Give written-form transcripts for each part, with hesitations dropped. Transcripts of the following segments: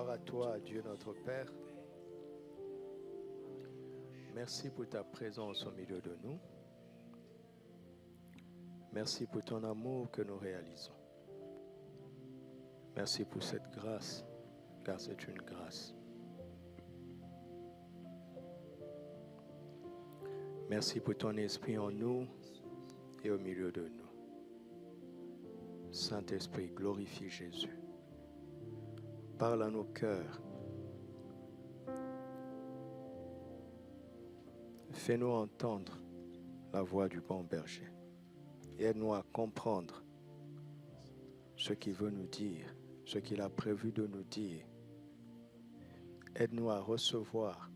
Gloire à toi, Dieu notre Père. Merci pour ta présence au milieu de nous. Merci pour ton amour que nous réalisons. Merci pour cette grâce, car c'est une grâce. Merci pour ton esprit en nous et au milieu de nous. Saint-Esprit, glorifie Jésus. Parle à nos cœurs. Fais-nous entendre la voix du bon berger. Et aide-nous à comprendre ce qu'il veut nous dire, ce qu'il a prévu de nous dire. Aide-nous à recevoir.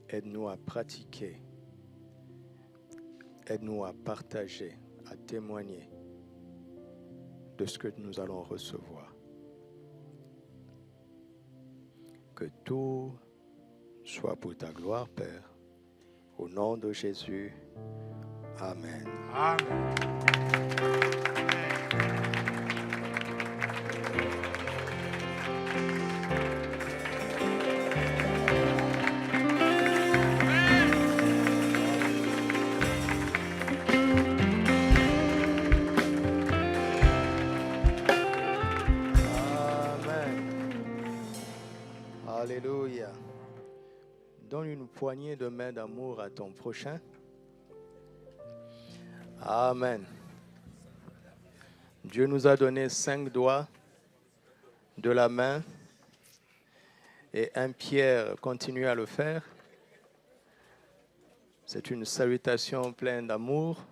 Aide-nous à pratiquer. Aide-nous à partager, à témoigner de ce que nous allons recevoir. Que tout soit pour ta gloire, Père. Au nom de Jésus. Amen. Amen. Alléluia. Donne une poignée de main d'amour à ton prochain. Amen. Dieu nous a donné 5 doigts de la main et un Pierre continue à le faire. C'est une salutation pleine d'amour.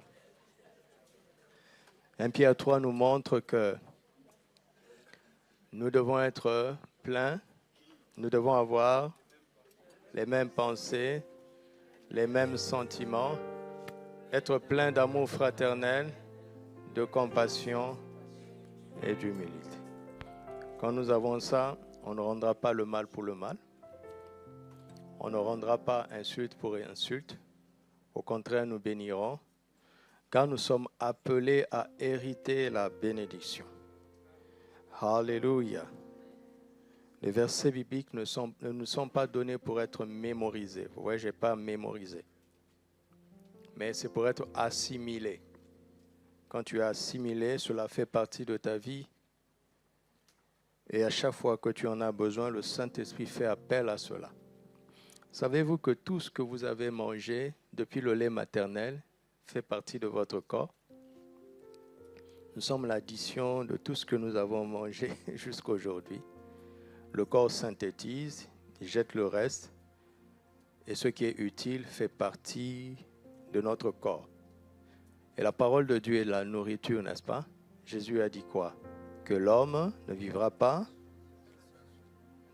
1 Pierre 3 nous montre que nous devons être pleins, nous devons avoir les mêmes pensées, les mêmes sentiments, être plein d'amour fraternel, de compassion et d'humilité. Quand nous avons ça, on ne rendra pas le mal pour le mal. On ne rendra pas insulte pour insulte. Au contraire, nous bénirons, car nous sommes appelés à hériter la bénédiction. Alléluia. Les versets bibliques ne nous sont pas donnés pour être mémorisés. Vous voyez, je n'ai pas mémorisé. Mais c'est pour être assimilé. Quand tu es assimilé, cela fait partie de ta vie. Et à chaque fois que tu en as besoin, le Saint-Esprit fait appel à cela. Savez-vous que tout ce que vous avez mangé depuis le lait maternel fait partie de votre corps? Nous sommes l'addition de tout ce que nous avons mangé jusqu'à aujourd'hui. Le corps synthétise, il jette le reste. Et ce qui est utile fait partie de notre corps. Et la parole de Dieu est la nourriture, n'est-ce pas? Jésus a dit quoi? Que l'homme ne vivra pas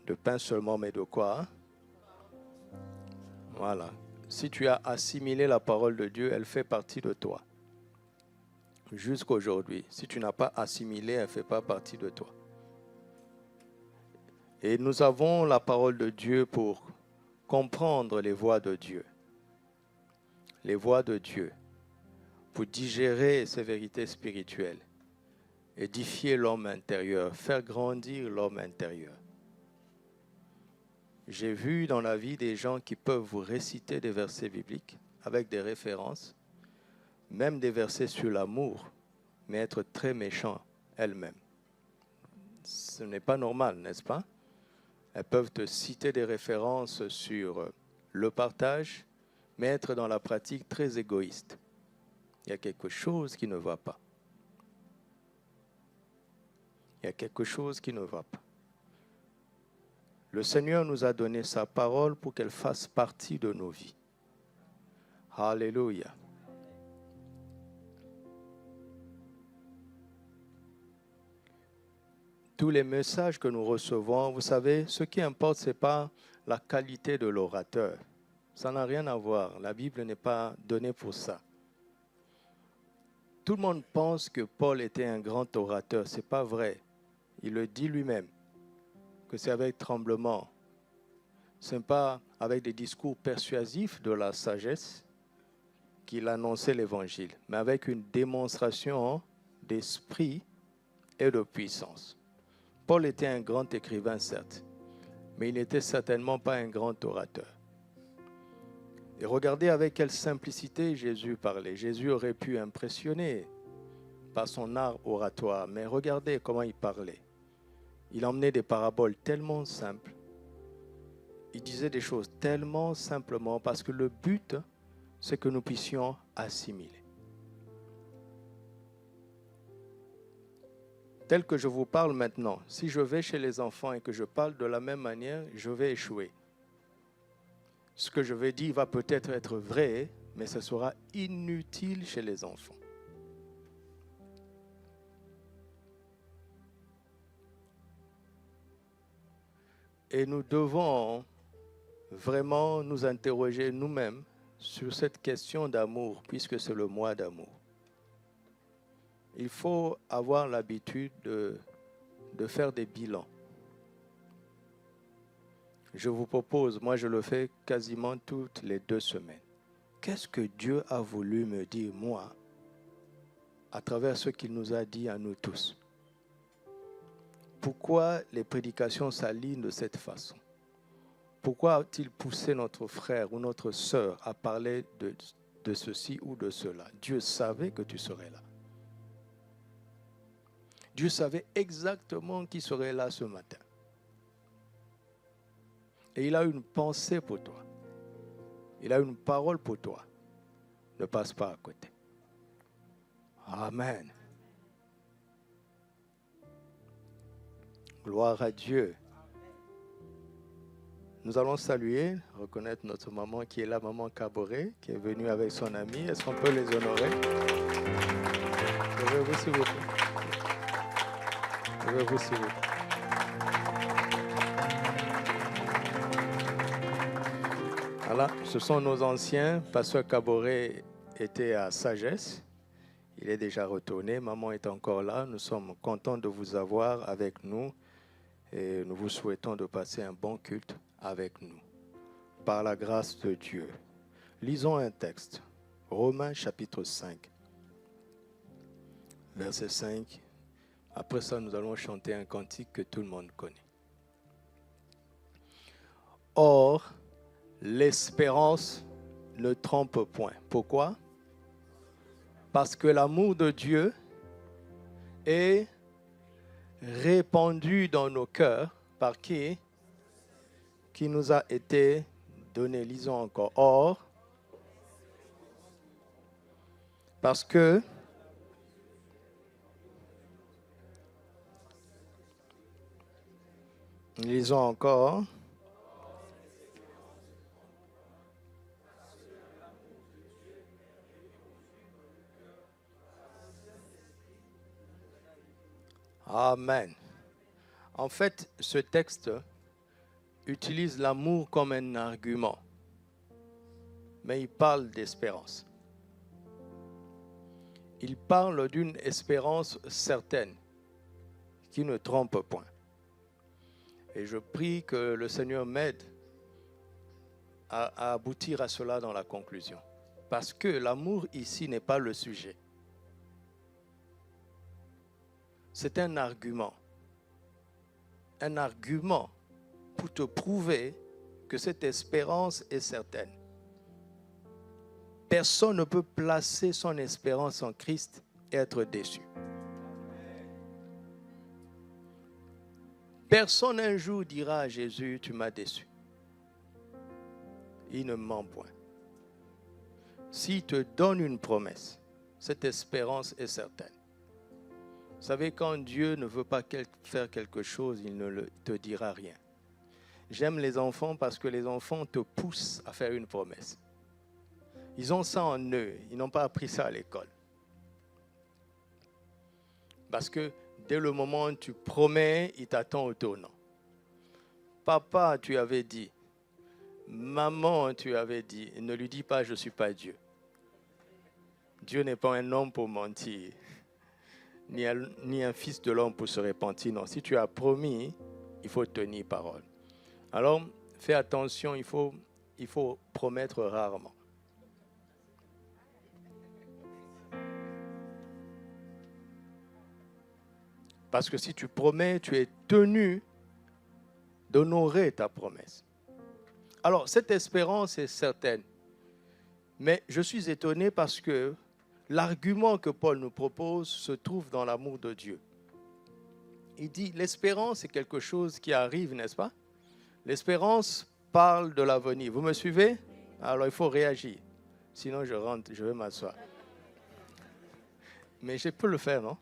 de pain seulement, mais de quoi? Voilà. Si tu as assimilé la parole de Dieu, elle fait partie de toi. Jusqu'à aujourd'hui. Si tu n'as pas assimilé, elle ne fait pas partie de toi. Et nous avons la parole de Dieu pour comprendre les voies de Dieu. Les voies de Dieu. Pour digérer ces vérités spirituelles. Édifier l'homme intérieur. Faire grandir l'homme intérieur. J'ai vu dans la vie des gens qui peuvent vous réciter des versets bibliques avec des références, même des versets sur l'amour, mais être très méchants elles-mêmes. Ce n'est pas normal, n'est-ce pas? Elles peuvent te citer des références sur le partage, mais être dans la pratique très égoïste. Il y a quelque chose qui ne va pas. Il y a quelque chose qui ne va pas. Le Seigneur nous a donné sa parole pour qu'elle fasse partie de nos vies. Alléluia. Tous les messages que nous recevons, vous savez, ce qui importe, ce n'est pas la qualité de l'orateur. Ça n'a rien à voir. La Bible n'est pas donnée pour ça. Tout le monde pense que Paul était un grand orateur. Ce n'est pas vrai. Il le dit lui-même, que c'est avec tremblement. Ce n'est pas avec des discours persuasifs de la sagesse qu'il annonçait l'évangile, mais avec une démonstration d'esprit et de puissance. Paul était un grand écrivain, certes, mais il n'était certainement pas un grand orateur. Et regardez avec quelle simplicité Jésus parlait. Jésus aurait pu impressionner par son art oratoire, mais regardez comment il parlait. Il emmenait des paraboles tellement simples. Il disait des choses tellement simplement parce que le but, c'est que nous puissions assimiler. Tel que je vous parle maintenant, si je vais chez les enfants et que je parle de la même manière, je vais échouer. Ce que je vais dire va peut-être être vrai, mais ce sera inutile chez les enfants. Et nous devons vraiment nous interroger nous-mêmes sur cette question d'amour, puisque c'est le mois d'amour. Il faut avoir l'habitude de faire des bilans. Je vous propose, moi je le fais quasiment toutes les 2 semaines. Qu'est-ce que Dieu a voulu me dire, moi, à travers ce qu'il nous a dit à nous tous? Pourquoi les prédications s'alignent de cette façon? Pourquoi a-t-il poussé notre frère ou notre sœur à parler de ceci ou de cela? Dieu savait que tu serais là. Dieu savait exactement qui serait là ce matin. Et il a une pensée pour toi. Il a une parole pour toi. Ne passe pas à côté. Amen. Gloire à Dieu. Nous allons saluer, reconnaître notre maman qui est là, maman Caboret, qui est venue avec son ami. Est-ce qu'on peut les honorer? Levez-vous s'il vous plaît. Levez-vous s'il vous plaît. Voilà, ce sont nos anciens. Pasteur Caboret était à Sagesse. Il est déjà retourné. Maman est encore là. Nous sommes contents de vous avoir avec nous et nous vous souhaitons de passer un bon culte avec nous. Par la grâce de Dieu. Lisons un texte. Romains chapitre 5. Verset 5. Après ça, nous allons chanter un cantique que tout le monde connaît. Or, l'espérance ne trompe point. Pourquoi? Parce que l'amour de Dieu est répandu dans nos cœurs par qui? Qui nous a été donné. Lisons encore. Or, parce que lisons encore. Amen. En fait, ce texte utilise l'amour comme un argument, mais il parle d'espérance. Il parle d'une espérance certaine qui ne trompe point. Et je prie que le Seigneur m'aide à aboutir à cela dans la conclusion. Parce que l'amour ici n'est pas le sujet. C'est un argument. Un argument pour te prouver que cette espérance est certaine. Personne ne peut placer son espérance en Christ et être déçu. Personne un jour dira à Jésus, tu m'as déçu. Il ne ment point. S'il te donne une promesse, cette espérance est certaine. Vous savez, quand Dieu ne veut pas faire quelque chose, il ne te dira rien. J'aime les enfants parce que les enfants te poussent à faire une promesse. Ils ont ça en eux, ils n'ont pas appris ça à l'école. Parce que dès le moment où tu promets, il t'attend au tournant. Papa, tu avais dit. Maman, tu avais dit. Ne lui dis pas, je ne suis pas Dieu. Dieu n'est pas un homme pour mentir. Ni un fils de l'homme pour se repentir. Non, si tu as promis, il faut tenir parole. Alors, fais attention, il faut promettre rarement. Parce que si tu promets, tu es tenu d'honorer ta promesse. Alors, cette espérance est certaine. Mais je suis étonné parce que l'argument que Paul nous propose se trouve dans l'amour de Dieu. Il dit, l'espérance est quelque chose qui arrive, n'est-ce pas? L'espérance parle de l'avenir. Vous me suivez? Alors, il faut réagir. Sinon, je rentre, je vais m'asseoir. Mais je peux le faire, non?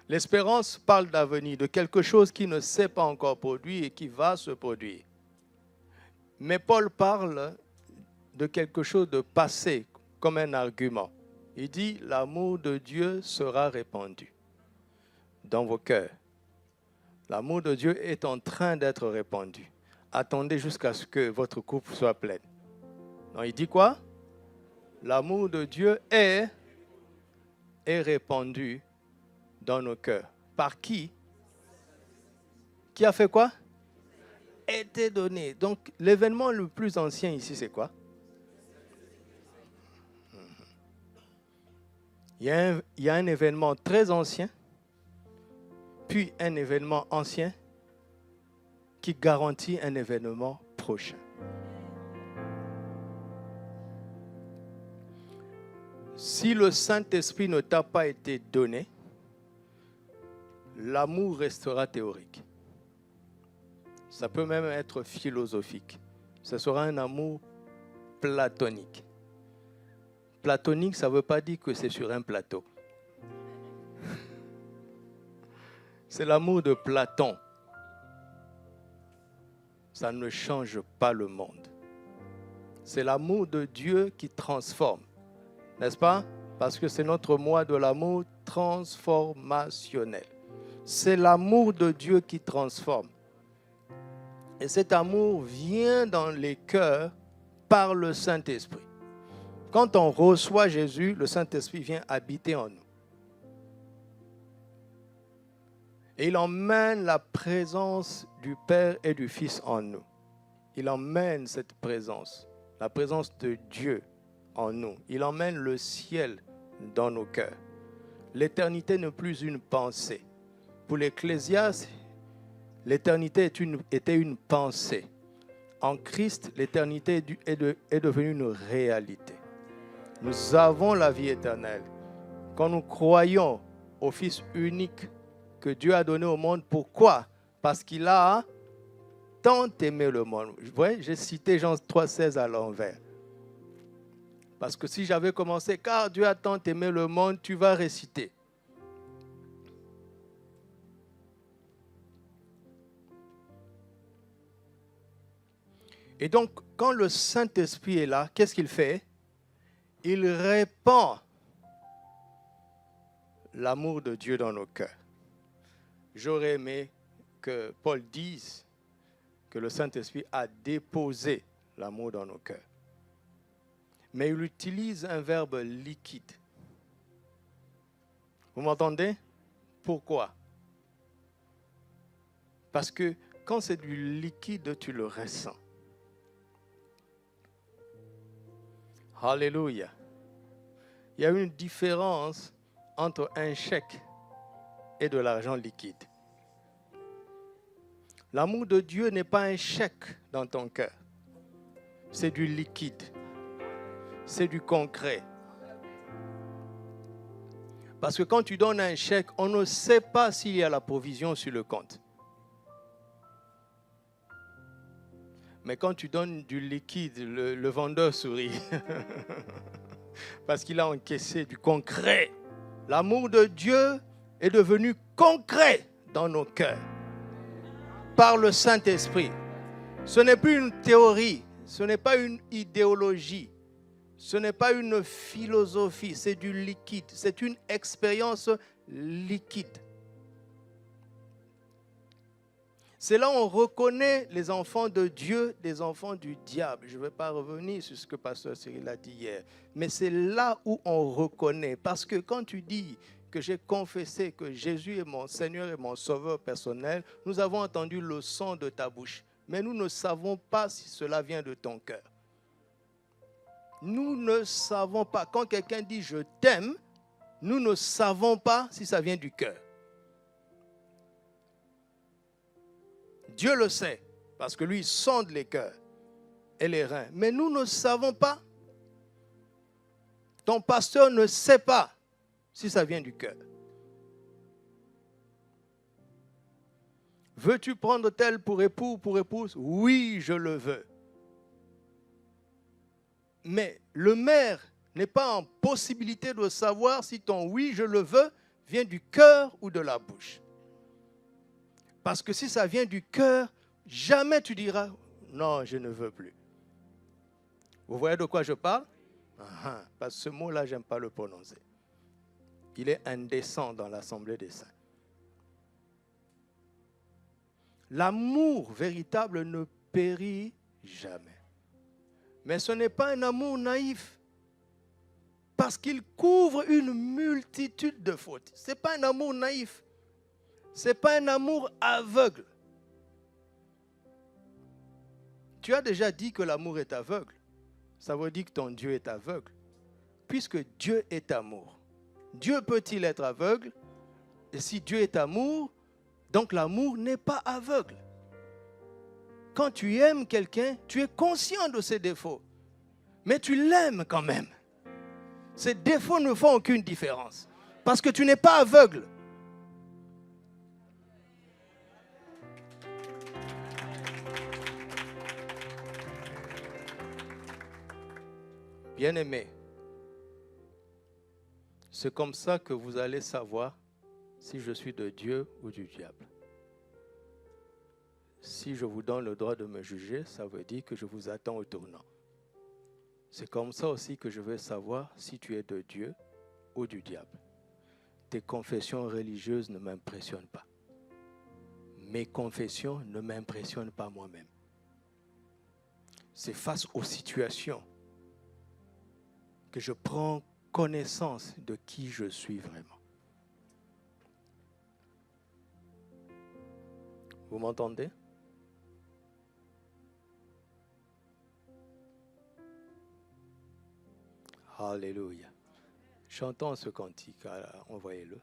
L'espérance parle d'avenir, de quelque chose qui ne s'est pas encore produit et qui va se produire. Mais Paul parle de quelque chose de passé comme un argument. Il dit, l'amour de Dieu sera répandu dans vos cœurs. L'amour de Dieu est en train d'être répandu. Attendez jusqu'à ce que votre coupe soit pleine. Non, il dit quoi? L'amour de Dieu est répandu dans nos cœurs. Par qui? Qui a fait quoi? Été donné. Donc, l'événement le plus ancien ici, c'est quoi? Il y a un événement très ancien, puis un événement ancien qui garantit un événement prochain. Si le Saint-Esprit ne t'a pas été donné, l'amour restera théorique. Ça peut même être philosophique. Ce sera un amour platonique. Platonique, ça ne veut pas dire que c'est sur un plateau. C'est l'amour de Platon. Ça ne change pas le monde. C'est l'amour de Dieu qui transforme. N'est-ce pas? Parce que c'est notre mois de l'amour transformationnel. C'est l'amour de Dieu qui transforme. Et cet amour vient dans les cœurs par le Saint-Esprit. Quand on reçoit Jésus, le Saint-Esprit vient habiter en nous. Et il emmène la présence du Père et du Fils en nous. Il emmène cette présence, la présence de Dieu en nous. Il emmène le ciel dans nos cœurs. L'éternité n'est plus une pensée. Pour l'Ecclésiaste, l'éternité était une pensée. En Christ, l'éternité est devenue une réalité. Nous avons la vie éternelle. Quand nous croyons au Fils unique que Dieu a donné au monde, pourquoi? Parce qu'il a tant aimé le monde. Vous voyez, j'ai cité Jean 3,16 à l'envers. Parce que si j'avais commencé, car Dieu a tant aimé le monde, tu vas réciter. Et donc, quand le Saint-Esprit est là, qu'est-ce qu'il fait? Il répand l'amour de Dieu dans nos cœurs. J'aurais aimé que Paul dise que le Saint-Esprit a déposé l'amour dans nos cœurs. Mais il utilise un verbe liquide. Vous m'entendez? Pourquoi? Parce que quand c'est du liquide, tu le ressens. Alléluia. Il y a une différence entre un chèque et de l'argent liquide. L'amour de Dieu n'est pas un chèque dans ton cœur. C'est du liquide. C'est du concret. Parce que quand tu donnes un chèque, on ne sait pas s'il y a la provision sur le compte. Mais quand tu donnes du liquide, le vendeur sourit. Parce qu'il a encaissé du concret. L'amour de Dieu est devenu concret dans nos cœurs. Par le Saint-Esprit. Ce n'est plus une théorie. Ce n'est pas une idéologie. Ce n'est pas une philosophie. C'est du liquide. C'est une expérience liquide. C'est là où on reconnaît les enfants de Dieu des enfants du diable. Je ne vais pas revenir sur ce que Pasteur Cyril a dit hier. Mais c'est là où on reconnaît. Parce que quand tu dis que j'ai confessé que Jésus est mon Seigneur et mon Sauveur personnel, nous avons entendu le son de ta bouche. Mais nous ne savons pas si cela vient de ton cœur. Nous ne savons pas. Quand quelqu'un dit « je t'aime », nous ne savons pas si ça vient du cœur. Dieu le sait, parce que lui, il sonde les cœurs et les reins. Mais nous ne savons pas. Ton pasteur ne sait pas si ça vient du cœur. Veux-tu prendre tel pour époux ou pour épouse? Oui, je le veux. Mais le maire n'est pas en possibilité de savoir si ton oui, je le veux, vient du cœur ou de la bouche. Parce que si ça vient du cœur, jamais tu diras non, je ne veux plus. Vous voyez de quoi je parle? Parce que ce mot-là, je n'aime pas le prononcer. Il est indécent dans l'Assemblée des saints. L'amour véritable ne périt jamais. Mais ce n'est pas un amour naïf. Parce qu'il couvre une multitude de fautes. Ce n'est pas un amour naïf. Ce n'est pas un amour aveugle. Tu as déjà dit que l'amour est aveugle. Ça veut dire que ton Dieu est aveugle. Puisque Dieu est amour. Dieu peut-il être aveugle? Et si Dieu est amour, donc l'amour n'est pas aveugle. Quand tu aimes quelqu'un, tu es conscient de ses défauts. Mais tu l'aimes quand même. Ces défauts ne font aucune différence. Parce que tu n'es pas aveugle. Bien-aimés, c'est comme ça que vous allez savoir si je suis de Dieu ou du diable. Si je vous donne le droit de me juger, ça veut dire que je vous attends au tournant. C'est comme ça aussi que je veux savoir si tu es de Dieu ou du diable. Tes confessions religieuses ne m'impressionnent pas. Mes confessions ne m'impressionnent pas moi-même. C'est face aux situations que je prends connaissance de qui je suis vraiment. Vous m'entendez? Alléluia. Chantons ce cantique, envoyez-le.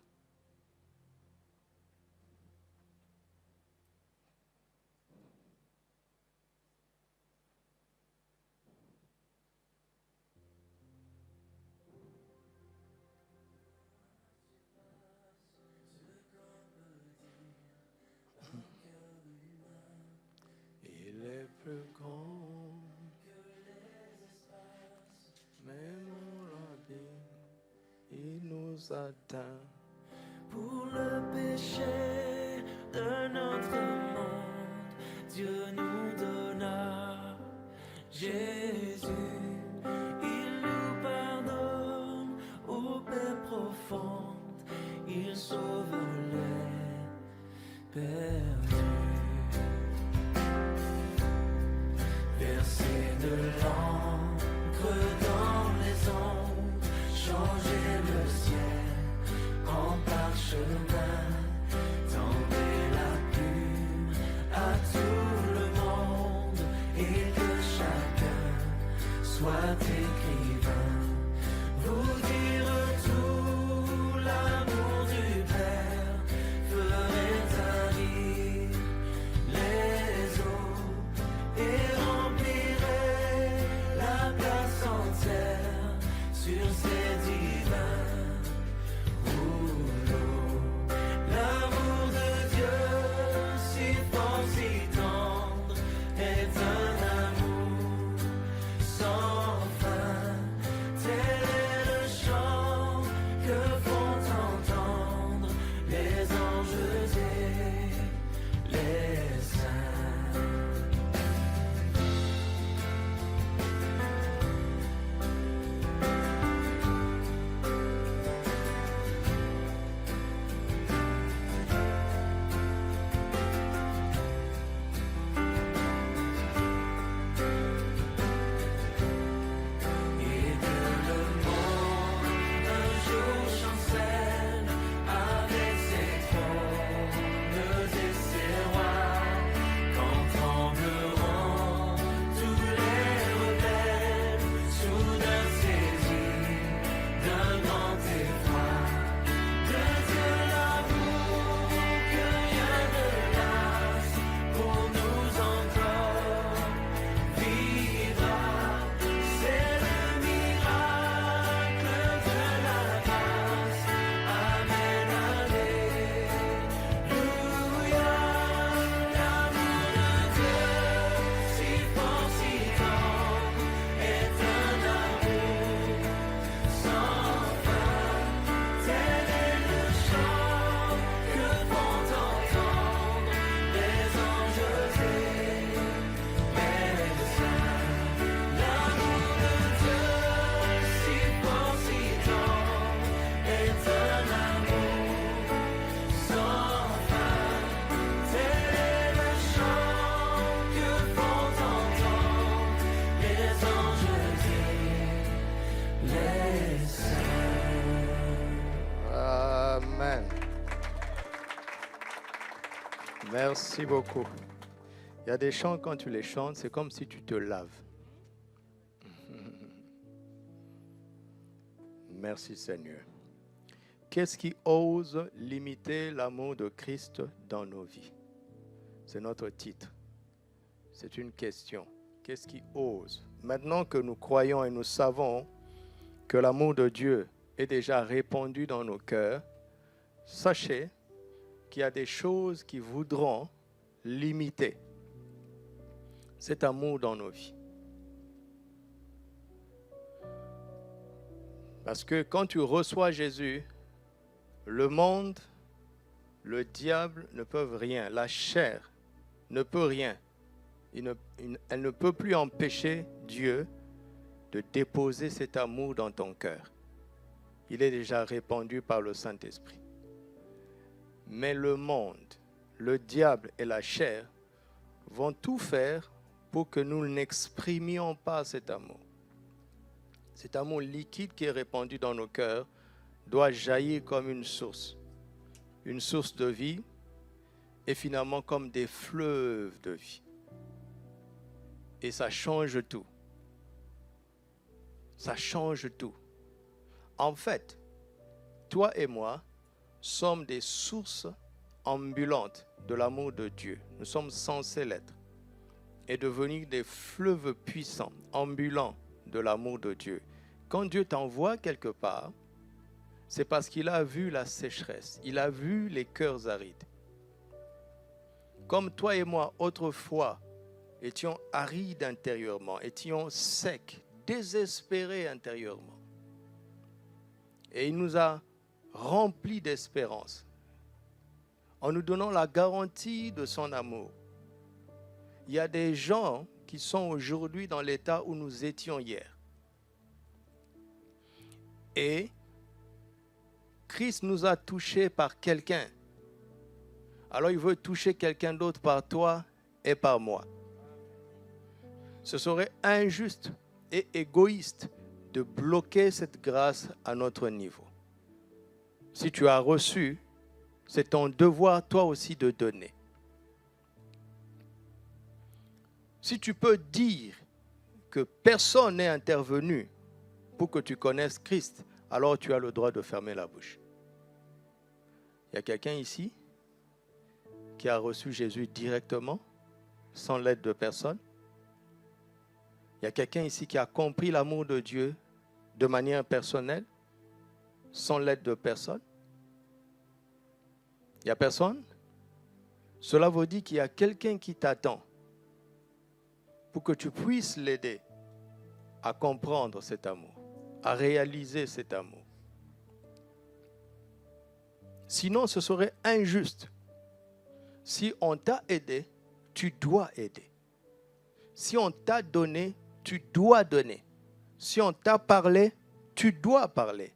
Il est plus grand que les espaces, même il nous atteint. Pour le péché de notre monde, Dieu nous donna Jésus. Il nous pardonne aux paix profondes, il sauve les perdus. Verser de l'encre dans les ondes, changer le ciel en parchemin, tendez la plume à tout le monde et que chacun soit écrivain. Vous dire tout l'amour du Père ferait tarir les eaux et remplirait la place entière sur ces divins. L'amour de Dieu, si fort, si tendre, est un amour sans fin. Tel est le chant que font entendre les anges et les saints. Merci beaucoup. Il y a des chants, quand tu les chantes, c'est comme si tu te laves. Merci Seigneur. Qu'est-ce qui ose limiter l'amour de Christ dans nos vies? C'est notre titre. C'est une question. Qu'est-ce qui ose? Maintenant que nous croyons et nous savons que l'amour de Dieu est déjà répandu dans nos cœurs, sachez qu'il y a des choses qui voudront limiter cet amour dans nos vies. Parce que quand tu reçois Jésus, le monde, le diable ne peuvent rien. La chair ne peut rien. Elle ne peut plus empêcher Dieu de déposer cet amour dans ton cœur. Il est déjà répandu par le Saint-Esprit. Mais le monde, le diable et la chair vont tout faire pour que nous n'exprimions pas cet amour. Cet amour liquide qui est répandu dans nos cœurs doit jaillir comme une source de vie et finalement comme des fleuves de vie. Et ça change tout. Ça change tout. En fait, toi et moi sommes des sources ambulantes de l'amour de Dieu. Nous sommes censés l'être et devenir des fleuves puissants, ambulants de l'amour de Dieu. Quand Dieu t'envoie quelque part, c'est parce qu'il a vu la sécheresse, il a vu les cœurs arides. Comme toi et moi, autrefois, étions arides intérieurement, étions secs, désespérés intérieurement. Et il nous a remplis d'espérance en nous donnant la garantie de son amour. Il y a des gens qui sont aujourd'hui dans l'état où nous étions hier. Et Christ nous a touchés par quelqu'un. Alors il veut toucher quelqu'un d'autre par toi et par moi. Ce serait injuste et égoïste de bloquer cette grâce à notre niveau. Si tu as reçu, c'est ton devoir toi aussi de donner. Si tu peux dire que personne n'est intervenu pour que tu connaisses Christ, alors tu as le droit de fermer la bouche. Il y a quelqu'un ici qui a reçu Jésus directement, sans l'aide de personne. Il y a quelqu'un ici qui a compris l'amour de Dieu de manière personnelle, sans l'aide de personne. Il n'y a personne? Cela veut dire qu'il y a quelqu'un qui t'attend pour que tu puisses l'aider à comprendre cet amour, à réaliser cet amour. Sinon, ce serait injuste. Si on t'a aidé, tu dois aider. Si on t'a donné, tu dois donner. Si on t'a parlé, tu dois parler.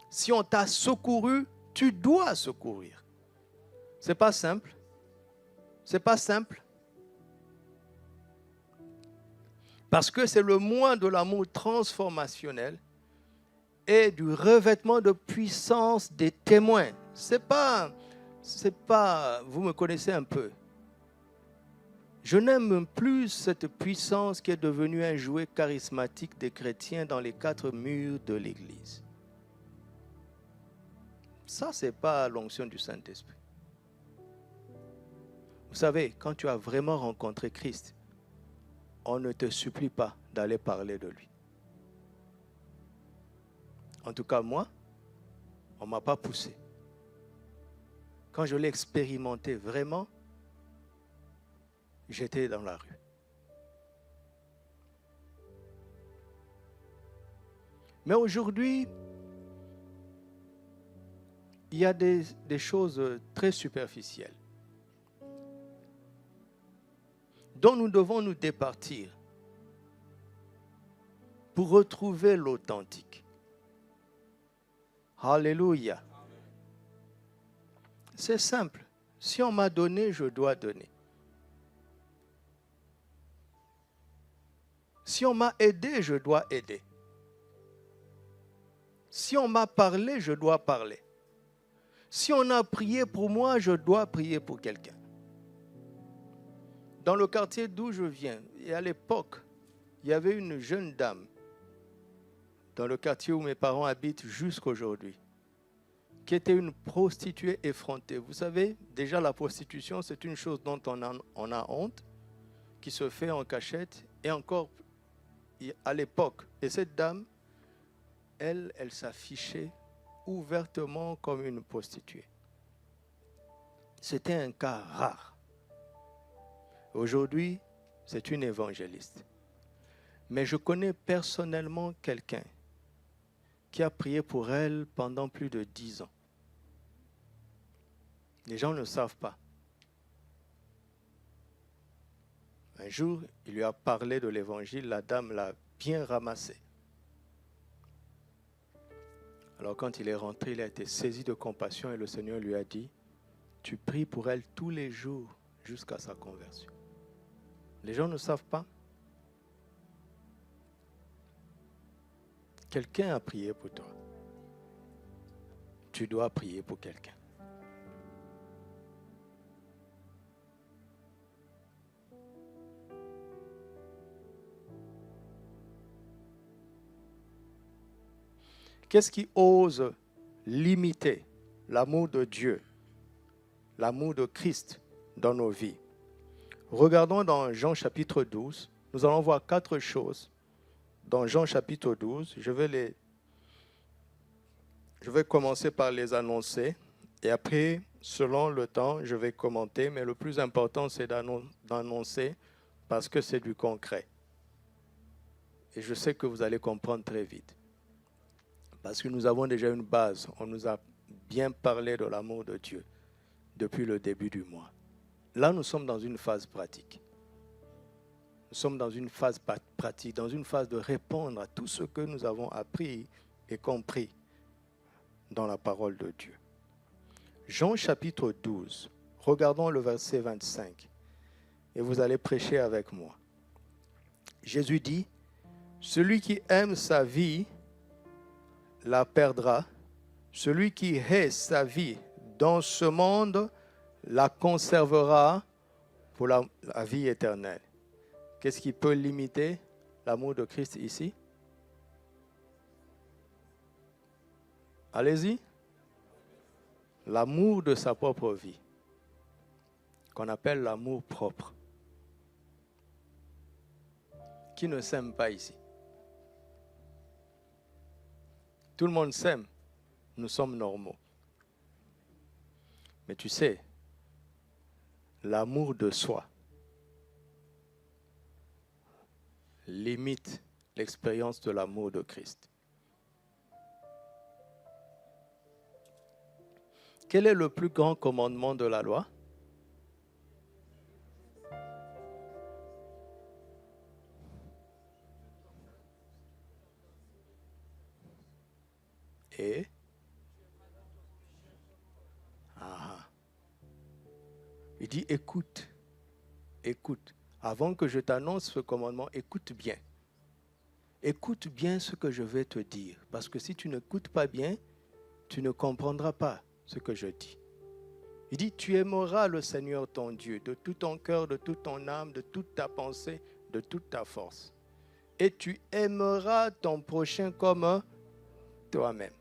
Si on t'a secouru, tu dois secourir. C'est pas simple. C'est pas simple. Parce que c'est le moyen de l'amour transformationnel et du revêtement de puissance des témoins. C'est pas, vous me connaissez un peu. Je n'aime plus cette puissance qui est devenue un jouet charismatique des chrétiens dans les 4 murs de l'Église. Ça, ce n'est pas l'onction du Saint-Esprit. Vous savez, quand tu as vraiment rencontré Christ, on ne te supplie pas d'aller parler de lui. En tout cas, moi, on ne m'a pas poussé. Quand je l'ai expérimenté vraiment, j'étais dans la rue. Mais aujourd'hui, il y a des choses très superficielles dont nous devons nous départir pour retrouver l'authentique. Alléluia. C'est simple. Si on m'a donné, je dois donner. Si on m'a aidé, je dois aider. Si on m'a parlé, je dois parler. Si on a prié pour moi, je dois prier pour quelqu'un. Dans le quartier d'où je viens, et à l'époque, il y avait une jeune dame dans le quartier où mes parents habitent jusqu'à aujourd'hui, qui était une prostituée effrontée. Vous savez, déjà la prostitution, c'est une chose dont on a honte, qui se fait en cachette, et encore à l'époque. Et cette dame, elle s'affichait ouvertement comme une prostituée. C'était un cas rare. Aujourd'hui, c'est une évangéliste. Mais je connais personnellement quelqu'un qui a prié pour elle pendant plus de 10 ans. Les gens ne savent pas. Un jour, il lui a parlé de l'évangile, la dame l'a bien ramassé. Alors quand il est rentré, il a été saisi de compassion et le Seigneur lui a dit, tu pries pour elle tous les jours jusqu'à sa conversion. Les gens ne savent pas. Quelqu'un a prié pour toi. Tu dois prier pour quelqu'un. Qu'est-ce qui ose limiter l'amour de Dieu, l'amour de Christ dans nos vies? Regardons dans Jean chapitre 12. Nous allons voir 4 choses dans Jean chapitre 12. Je vais commencer par les annoncer et après, selon le temps, je vais commenter. Mais le plus important, c'est d'annoncer parce que c'est du concret. Et je sais que vous allez comprendre très vite. Parce que nous avons déjà une base. On nous a bien parlé de l'amour de Dieu depuis le début du mois. Là, nous sommes dans une phase pratique. Nous sommes dans une phase pratique, dans une phase de répondre à tout ce que nous avons appris et compris dans la parole de Dieu. Jean chapitre 12, regardons le verset 25 et vous allez prêcher avec moi. Jésus dit, « Celui qui aime sa vie la perdra. Celui qui hait sa vie dans ce monde la conservera pour la vie éternelle. » Qu'est-ce qui peut limiter l'amour de Christ ici? Allez-y. L'amour de sa propre vie, qu'on appelle l'amour propre. Qui ne s'aime pas ici? Tout le monde s'aime. Nous sommes normaux. Mais tu sais, l'amour de soi limite l'expérience de l'amour de Christ. Quel est le plus grand commandement de la loi? Et il dit écoute, écoute. Avant que je t'annonce ce commandement, écoute bien. Écoute bien ce que je vais te dire. Parce que si tu n'écoutes pas bien, tu ne comprendras pas ce que je dis. Il dit, tu aimeras le Seigneur ton Dieu de tout ton cœur, de toute ton âme, de toute ta pensée, de toute ta force. Et tu aimeras ton prochain comme toi-même.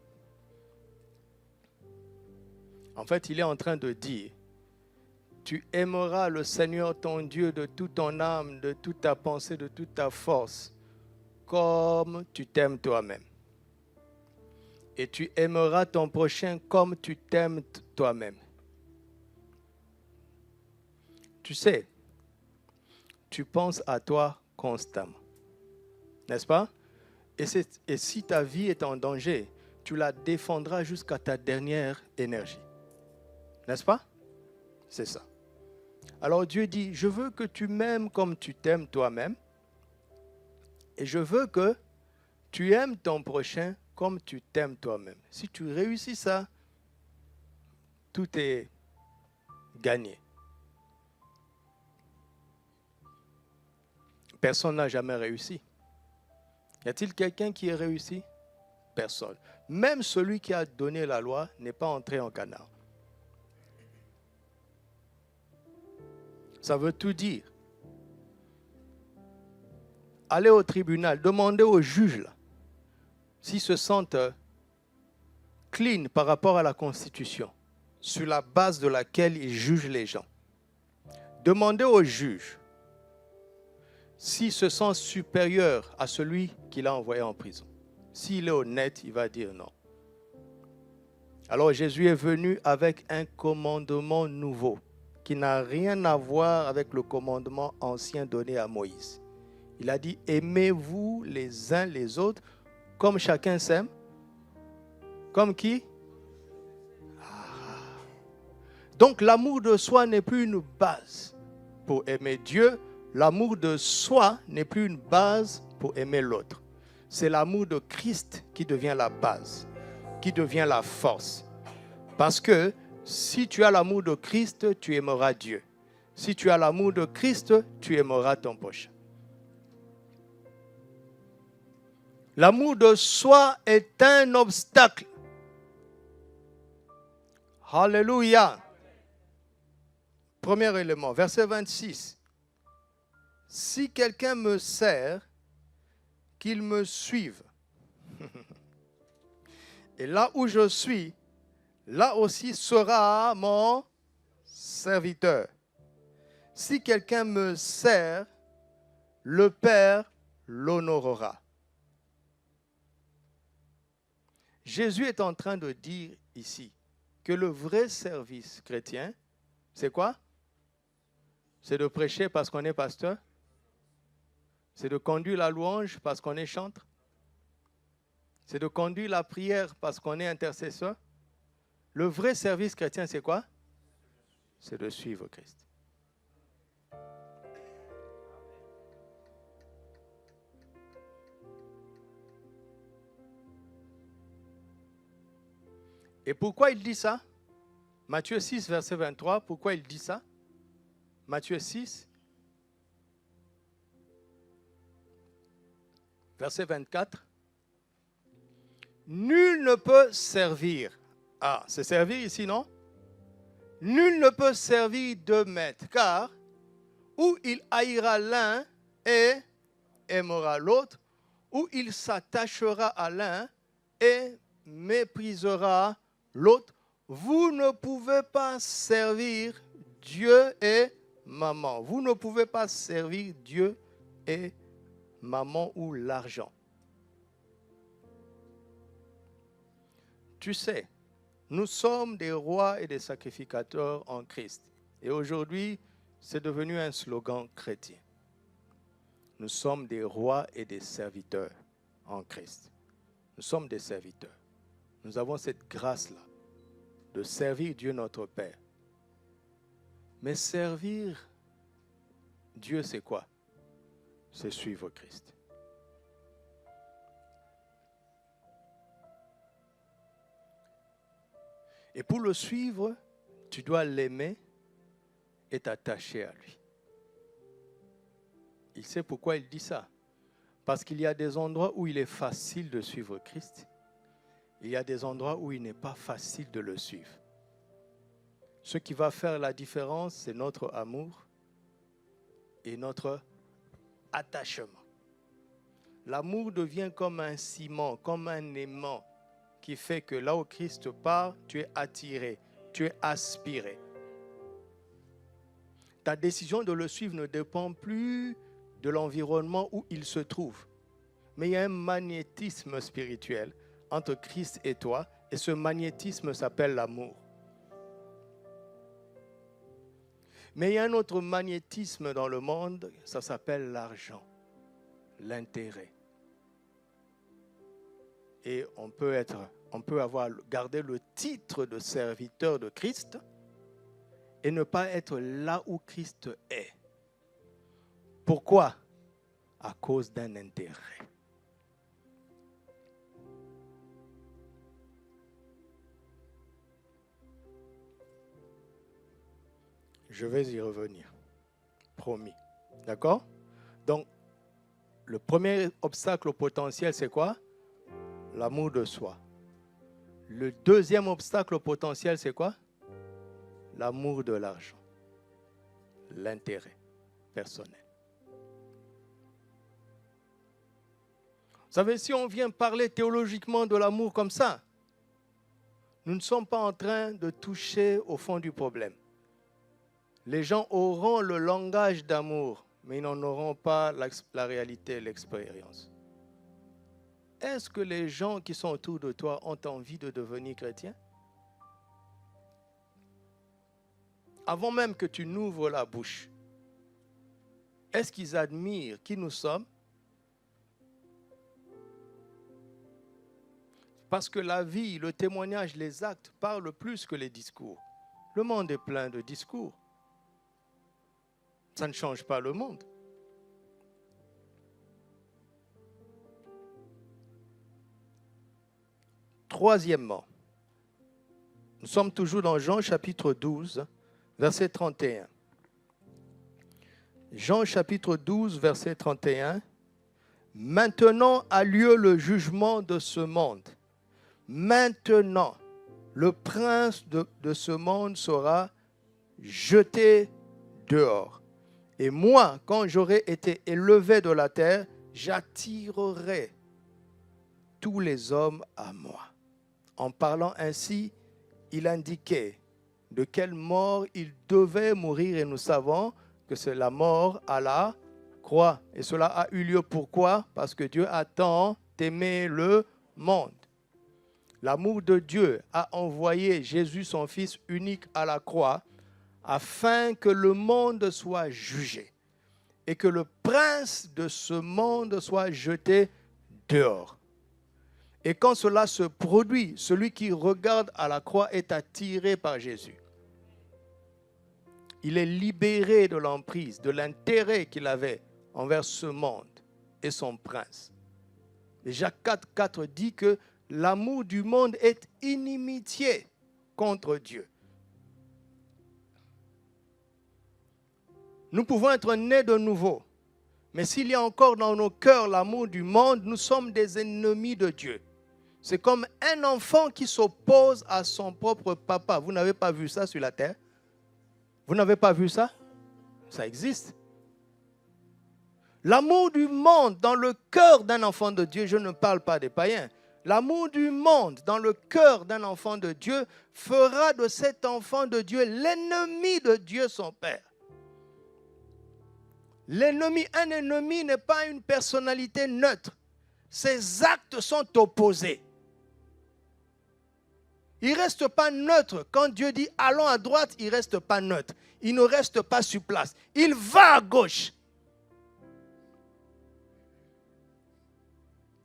En fait, il est en train de dire, tu aimeras le Seigneur ton Dieu de toute ton âme, de toute ta pensée, de toute ta force, comme tu t'aimes toi-même. Et tu aimeras ton prochain comme tu t'aimes toi-même. Tu sais, tu penses à toi constamment, n'est-ce pas? Et si ta vie est en danger, tu la défendras jusqu'à ta dernière énergie. N'est-ce pas? C'est ça. Alors Dieu dit, je veux que tu m'aimes comme tu t'aimes toi-même. Et je veux que tu aimes ton prochain comme tu t'aimes toi-même. Si tu réussis ça, tout est gagné. Personne n'a jamais réussi. Y a-t-il quelqu'un qui a réussi? Personne. Même celui qui a donné la loi n'est pas entré en Canaan. Ça veut tout dire. allez au tribunal, demandez aux juges là, s'ils se sentent clean par rapport à la Constitution, sur la base de laquelle ils jugent les gens. Demandez aux juges s'il se sent supérieur à celui qu'il a envoyé en prison. S'il est honnête, il va dire non. Alors Jésus est venu avec un commandement nouveau qui n'a rien à voir avec le commandement ancien donné à Moïse. Il a dit, aimez-vous les uns les autres comme chacun s'aime. Comme qui? Donc l'amour de soi n'est plus une base pour aimer Dieu. L'amour de soi n'est plus une base pour aimer l'autre. C'est l'amour de Christ qui devient la base, qui devient la force. Parce que si tu as l'amour de Christ, tu aimeras Dieu. Si tu as l'amour de Christ, tu aimeras ton prochain. L'amour de soi est un obstacle. Alléluia. Premier élément, verset 26. Si quelqu'un me sert, qu'il me suive. Et là où je suis, là aussi sera mon serviteur. Si quelqu'un me sert, le Père l'honorera. Jésus est en train de dire ici que le vrai service chrétien, c'est quoi? C'est de prêcher parce qu'on est pasteur? C'est de conduire la louange parce qu'on est chantre? C'est de conduire la prière parce qu'on est intercesseur? Le vrai service chrétien, c'est quoi? C'est de suivre Christ. Et pourquoi il dit ça? Matthieu 6, verset 23, pourquoi il dit ça? Matthieu 6, verset 24. Nul ne peut servir. Ah, c'est servir ici, non? Nul ne peut servir deux maîtres, car ou il haïra l'un et aimera l'autre, ou il s'attachera à l'un et méprisera l'autre. Vous ne pouvez pas servir Dieu et maman. Vous ne pouvez pas servir Dieu et maman ou l'argent. Tu sais, nous sommes des rois et des sacrificateurs en Christ. Et aujourd'hui, c'est devenu un slogan chrétien. Nous sommes des rois et des serviteurs en Christ. Nous sommes des serviteurs. Nous avons cette grâce-là de servir Dieu notre Père. Mais servir Dieu, c'est quoi? C'est suivre Christ. Et pour le suivre, tu dois l'aimer et t'attacher à lui. Il sait pourquoi il dit ça. Parce qu'il y a des endroits où il est facile de suivre Christ. Il y a des endroits où il n'est pas facile de le suivre. Ce qui va faire la différence, c'est notre amour et notre attachement. L'amour devient comme un ciment, comme un aimant qui fait que là où Christ part, tu es attiré, tu es aspiré. Ta décision de le suivre ne dépend plus de l'environnement où il se trouve. Mais il y a un magnétisme spirituel entre Christ et toi, et ce magnétisme s'appelle l'amour. Mais il y a un autre magnétisme dans le monde, ça s'appelle l'argent, l'intérêt. Et on peut garder le titre de serviteur de Christ et ne pas être là où Christ est. Pourquoi? À cause d'un intérêt. Je vais y revenir. Promis. D'accord? Donc, le premier obstacle au potentiel, c'est quoi? L'amour de soi. Le deuxième obstacle au potentiel, c'est quoi? L'amour de l'argent. L'intérêt personnel. savez, si on vient parler théologiquement de l'amour comme ça, nous ne sommes pas en train de toucher au fond du problème. Les gens auront le langage d'amour, mais ils n'en auront pas la réalité, l'expérience. Est-ce que les gens qui sont autour de toi ont envie de devenir chrétiens? Avant même que tu n'ouvres la bouche, est-ce qu'ils admirent qui nous sommes? Parce que la vie, le témoignage, les actes parlent plus que les discours. Le monde est plein de discours. Ça ne change pas le monde. Troisièmement, nous sommes toujours dans Jean chapitre 12, verset 31. Jean chapitre 12, verset 31. Maintenant a lieu le jugement de ce monde. Maintenant, le prince de ce monde sera jeté dehors. Et moi, quand j'aurai été élevé de la terre, j'attirerai tous les hommes à moi. En parlant ainsi, il indiquait de quelle mort il devait mourir et nous savons que c'est la mort à la croix. Et cela a eu lieu pourquoi? Parce que Dieu a tant aimé le monde. L'amour de Dieu a envoyé Jésus, son Fils unique, à la croix afin que le monde soit jugé et que le prince de ce monde soit jeté dehors. Et quand cela se produit, celui qui regarde à la croix est attiré par Jésus. Il est libéré de l'emprise, de l'intérêt qu'il avait envers ce monde et son prince. Et Jacques 4,4 dit que l'amour du monde est inimitié contre Dieu. Nous pouvons être nés de nouveau, mais s'il y a encore dans nos cœurs l'amour du monde, nous sommes des ennemis de Dieu. C'est comme un enfant qui s'oppose à son propre papa. Vous n'avez pas vu ça sur la terre? Vous n'avez pas vu ça? Ça existe. L'amour du monde dans le cœur d'un enfant de Dieu, je ne parle pas des païens. L'amour du monde dans le cœur d'un enfant de Dieu fera de cet enfant de Dieu l'ennemi de Dieu son Père. L'ennemi, un ennemi n'est pas une personnalité neutre. Ses actes sont opposés. Il ne reste pas neutre. Quand Dieu dit allons à droite, il ne reste pas neutre. Il ne reste pas sur place. Il va à gauche.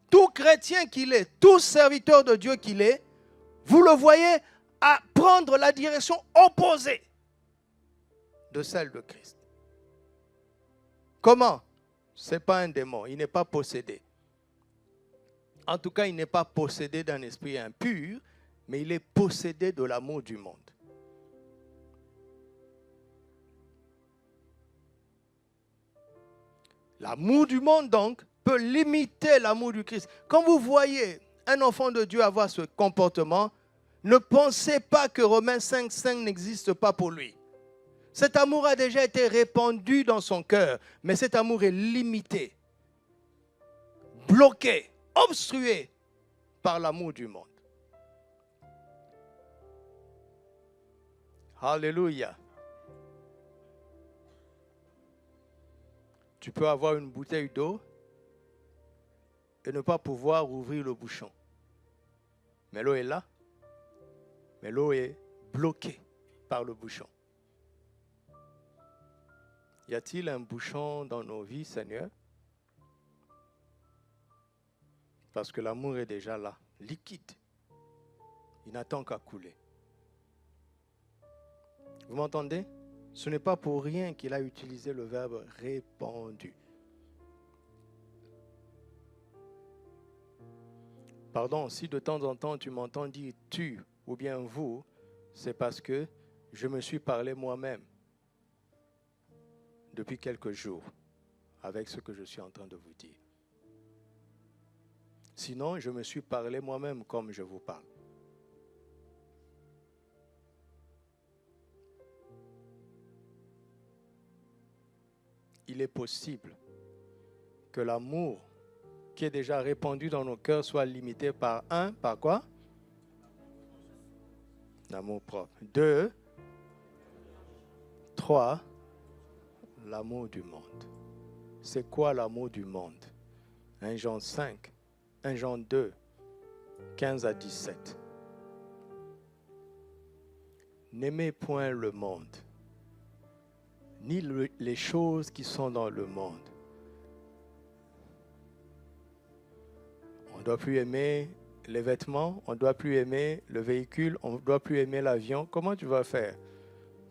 Tout chrétien qu'il est, tout serviteur de Dieu qu'il est, vous le voyez à prendre la direction opposée de celle de Christ. Comment? Ce n'est pas un démon, il n'est pas possédé. En tout cas, il n'est pas possédé d'un esprit impur, mais il est possédé de l'amour du monde. L'amour du monde, donc, peut limiter l'amour du Christ. Quand vous voyez un enfant de Dieu avoir ce comportement, ne pensez pas que Romains 5,5 n'existe pas pour lui. Cet amour a déjà été répandu dans son cœur, mais cet amour est limité, bloqué, obstrué par l'amour du monde. Alléluia. Tu peux avoir une bouteille d'eau et ne pas pouvoir ouvrir le bouchon. Mais l'eau est là. Mais l'eau est bloquée par le bouchon. Y a-t-il un bouchon dans nos vies, Seigneur? Parce que l'amour est déjà là, liquide. Il n'attend qu'à couler. Vous m'entendez? Ce n'est pas pour rien qu'il a utilisé le verbe répandu. Pardon, si de temps en temps tu m'entends dire tu ou bien vous, c'est parce que je me suis parlé moi-même depuis quelques jours avec ce que je suis en train de vous dire. Sinon, je me suis parlé moi-même comme je vous parle. Il est possible que l'amour qui est déjà répandu dans nos cœurs soit limité par par quoi? L'amour propre. 2, 3, l'amour du monde. C'est quoi l'amour du monde? 1 Jean 5, 1 Jean 2, 15 à 17. N'aimez point le monde, ni les choses qui sont dans le monde. On ne doit plus aimer les vêtements, on ne doit plus aimer le véhicule, on ne doit plus aimer l'avion. Comment tu vas faire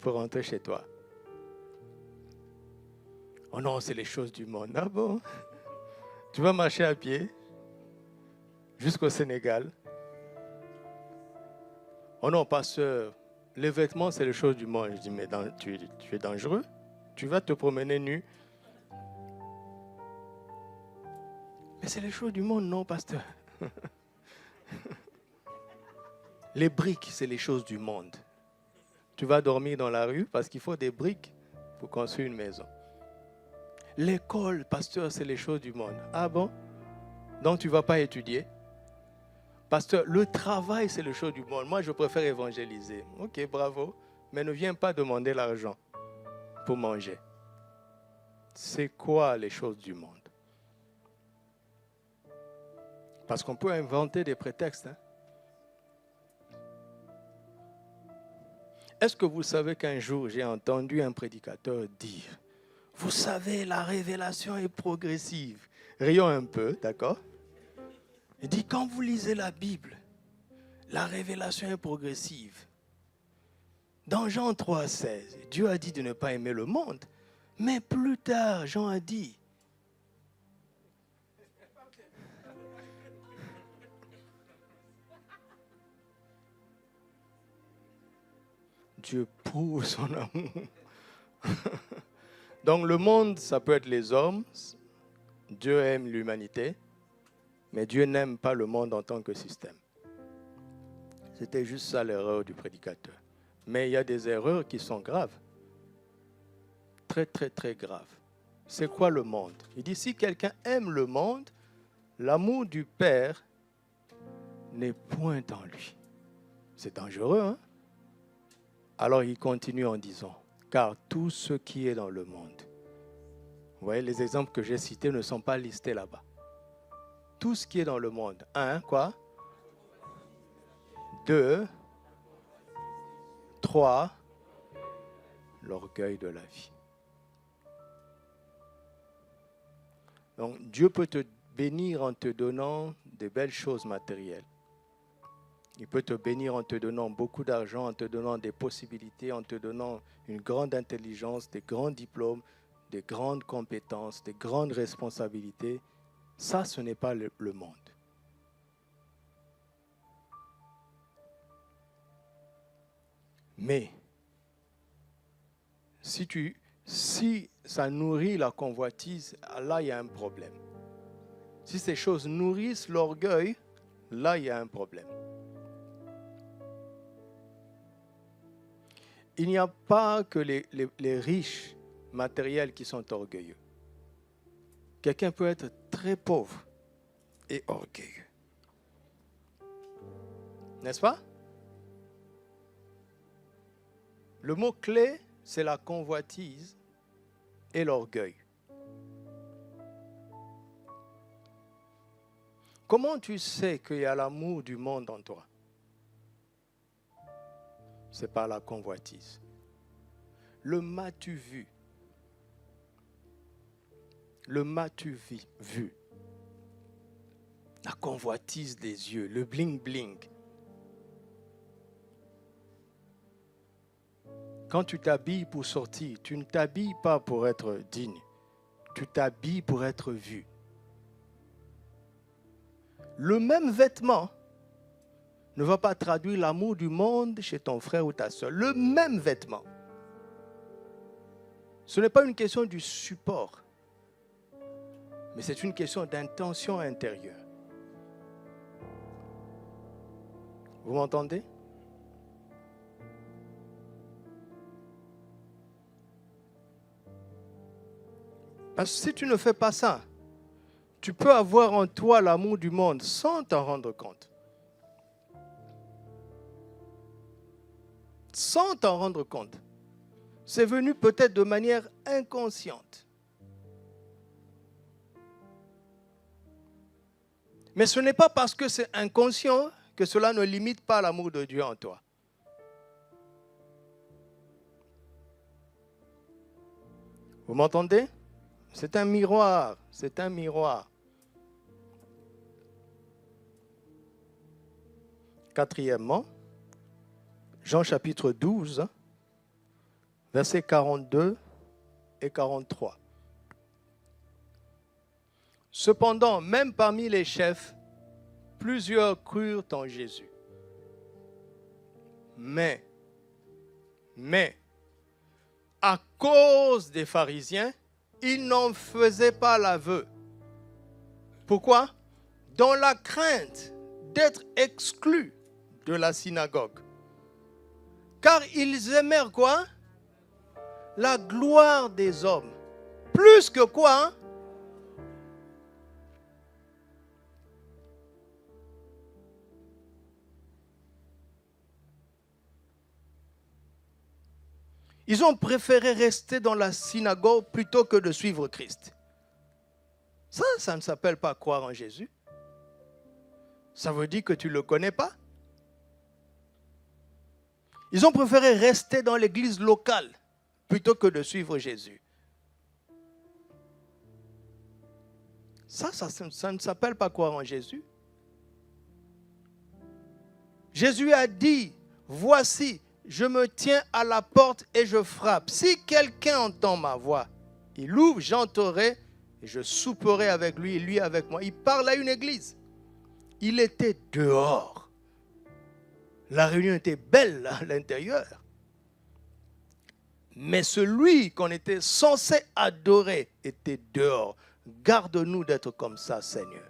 pour rentrer chez toi? Oh non, c'est les choses du monde. Ah bon? Tu vas marcher à pied jusqu'au Sénégal. Oh non, pasteur, les vêtements, c'est les choses du monde. Je dis, mais tu es dangereux. Tu vas te promener nu. Mais c'est les choses du monde, non, pasteur? Les briques, c'est les choses du monde. Tu vas dormir dans la rue parce qu'il faut des briques pour construire une maison. L'école, pasteur, c'est les choses du monde. Ah bon? Donc tu ne vas pas étudier? Pasteur, le travail, c'est les choses du monde. Moi, je préfère évangéliser. Ok, bravo. Mais ne viens pas demander l'argent pour manger. C'est quoi les choses du monde? Parce qu'on peut inventer des prétextes. Hein? Est-ce que vous savez qu'un jour, j'ai entendu un prédicateur dire, vous savez, la révélation est progressive. Rions un peu, d'accord? Il dit, quand vous lisez la Bible, la révélation est progressive. Dans Jean 3,16, Dieu a dit de ne pas aimer le monde. Mais plus tard, Jean a dit, Dieu prouve son amour. Donc le monde, ça peut être les hommes. Dieu aime l'humanité, mais Dieu n'aime pas le monde en tant que système. C'était juste ça l'erreur du prédicateur. Mais il y a des erreurs qui sont graves. Très, très, très graves. C'est quoi le monde? Il dit, si quelqu'un aime le monde, l'amour du Père n'est point en lui. C'est dangereux, hein? Alors il continue en disant, car tout ce qui est dans le monde, vous voyez, les exemples que j'ai cités ne sont pas listés là-bas. Tout ce qui est dans le monde. 1, quoi? 2, 3, l'orgueil de la vie. Donc Dieu peut te bénir en te donnant des belles choses matérielles. Il peut te bénir en te donnant beaucoup d'argent, en te donnant des possibilités, en te donnant une grande intelligence, des grands diplômes, des grandes compétences, des grandes responsabilités. Ça, ce n'est pas le monde. Mais, si ça nourrit la convoitise, là, il y a un problème. Si ces choses nourrissent l'orgueil, là, il y a un problème. Il n'y a pas que les riches matériels qui sont orgueilleux. Quelqu'un peut être très pauvre et orgueilleux. N'est-ce pas? Le mot clé, c'est la convoitise et l'orgueil. Comment tu sais qu'il y a l'amour du monde en toi? C'est par la convoitise. Le m'as-tu vu? Le m'as-tu vu? La convoitise des yeux, le bling-bling. Quand tu t'habilles pour sortir, tu ne t'habilles pas pour être digne. Tu t'habilles pour être vu. Le même vêtement ne va pas traduire l'amour du monde chez ton frère ou ta soeur. Le même vêtement. Ce n'est pas une question du support, mais c'est une question d'intention intérieure. Vous m'entendez? Parce que si tu ne fais pas ça, Tu peux avoir en toi l'amour du monde sans t'en rendre compte. Sans t'en rendre compte. C'est venu peut-être de manière inconsciente. Mais ce n'est pas parce que c'est inconscient que cela ne limite pas l'amour de Dieu en toi. Vous m'entendez? C'est un miroir, c'est un miroir. Quatrièmement, Jean chapitre 12, versets 42 et 43. Cependant, même parmi les chefs, plusieurs crurent en Jésus. Mais, à cause des pharisiens, ils n'en faisaient pas l'aveu. Pourquoi? Dans la crainte d'être exclus de la synagogue. Car ils aimèrent quoi? La gloire des hommes. Plus que quoi? Ils ont préféré rester dans la synagogue plutôt que de suivre Christ. Ça ne s'appelle pas croire en Jésus. Ça veut dire que tu ne le connais pas. Ils ont préféré rester dans l'église locale plutôt que de suivre Jésus. Ça ne s'appelle pas croire en Jésus. Jésus a dit, voici, je me tiens à la porte et je frappe. Si quelqu'un entend ma voix, il ouvre, j'entrerai et je souperai avec lui et lui avec moi. Il parle à une église. Il était dehors. La réunion était belle à l'intérieur. Mais celui qu'on était censé adorer était dehors. Garde-nous d'être comme ça, Seigneur.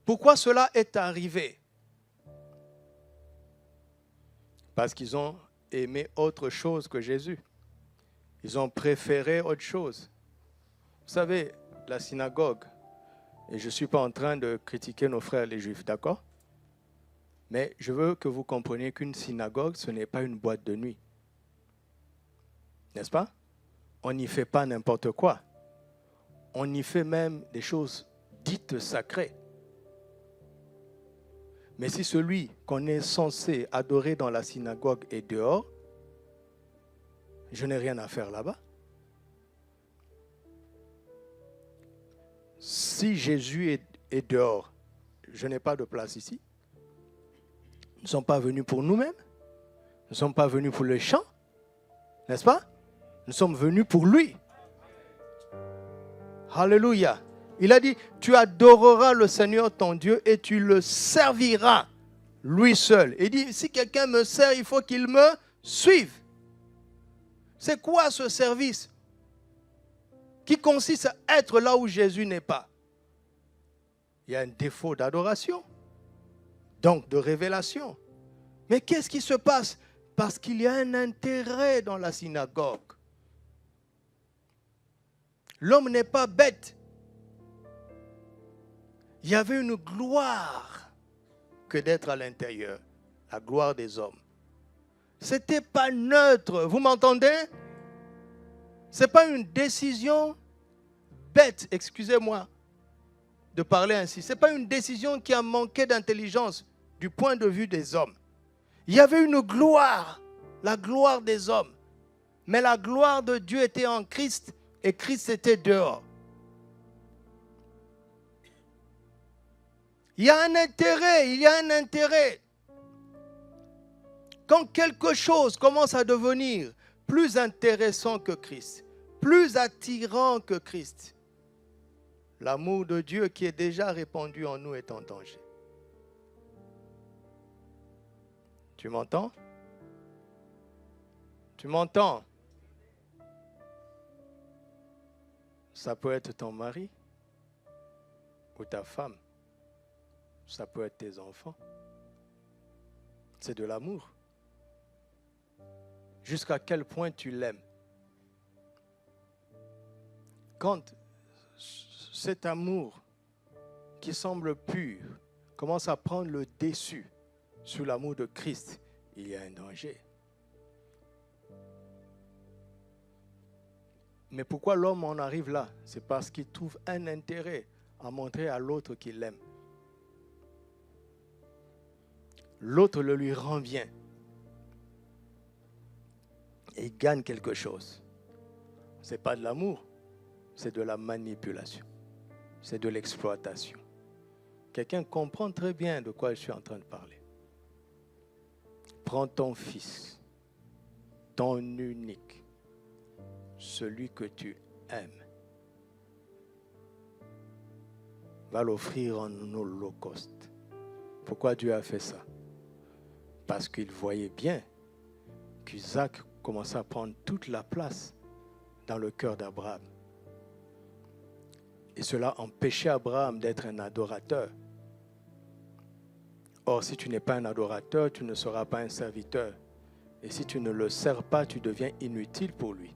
Pourquoi cela est arrivé? Parce qu'ils ont aimé autre chose que Jésus. Ils ont préféré autre chose. Vous savez, la synagogue, et je ne suis pas en train de critiquer nos frères les Juifs, d'accord? Mais je veux que vous compreniez qu'une synagogue, ce n'est pas une boîte de nuit. N'est-ce pas? On n'y fait pas n'importe quoi. On y fait même des choses dites sacrées. Mais si celui qu'on est censé adorer dans la synagogue est dehors, je n'ai rien à faire là-bas. Si Jésus est dehors, je n'ai pas de place ici. Nous ne sommes pas venus pour nous-mêmes. Nous ne sommes pas venus pour le chant. N'est-ce pas? Nous sommes venus pour lui. Alléluia. Il a dit, tu adoreras le Seigneur ton Dieu et tu le serviras lui seul. Il dit, si quelqu'un me sert, il faut qu'il me suive. C'est quoi ce service qui consiste à être là où Jésus n'est pas? Il y a un défaut d'adoration, donc de révélation. Mais qu'est-ce qui se passe? Parce qu'il y a un intérêt dans la synagogue. L'homme n'est pas bête. Il y avait une gloire que d'être à l'intérieur, la gloire des hommes. Ce n'était pas neutre, vous m'entendez? Ce n'est pas une décision bête, excusez-moi de parler ainsi. Ce n'est pas une décision qui a manqué d'intelligence du point de vue des hommes. Il y avait une gloire, la gloire des hommes. Mais la gloire de Dieu était en Christ et Christ était dehors. Il y a un intérêt. Quand quelque chose commence à devenir plus intéressant que Christ, plus attirant que Christ, l'amour de Dieu qui est déjà répandu en nous est en danger. Tu m'entends? Tu m'entends? Ça peut être ton mari ou ta femme. Ça peut être tes enfants. C'est de l'amour. Jusqu'à quel point tu l'aimes. Quand cet amour qui semble pur commence à prendre le dessus sur l'amour de Christ, il y a un danger. Mais pourquoi l'homme en arrive là? C'est parce qu'il trouve un intérêt à montrer à l'autre qu'il l'aime. L'autre le lui rend bien. Et il gagne quelque chose. Ce n'est pas de l'amour, c'est de la manipulation. C'est de l'exploitation. Quelqu'un comprend très bien de quoi je suis en train de parler. Prends ton fils, ton unique, celui que tu aimes. Va l'offrir en holocauste. Pourquoi Dieu a fait ça? Parce qu'il voyait bien qu'Isaac commençait à prendre toute la place dans le cœur d'Abraham. Et cela empêchait Abraham d'être un adorateur. Or, si tu n'es pas un adorateur, tu ne seras pas un serviteur. Et si tu ne le sers pas, tu deviens inutile pour lui.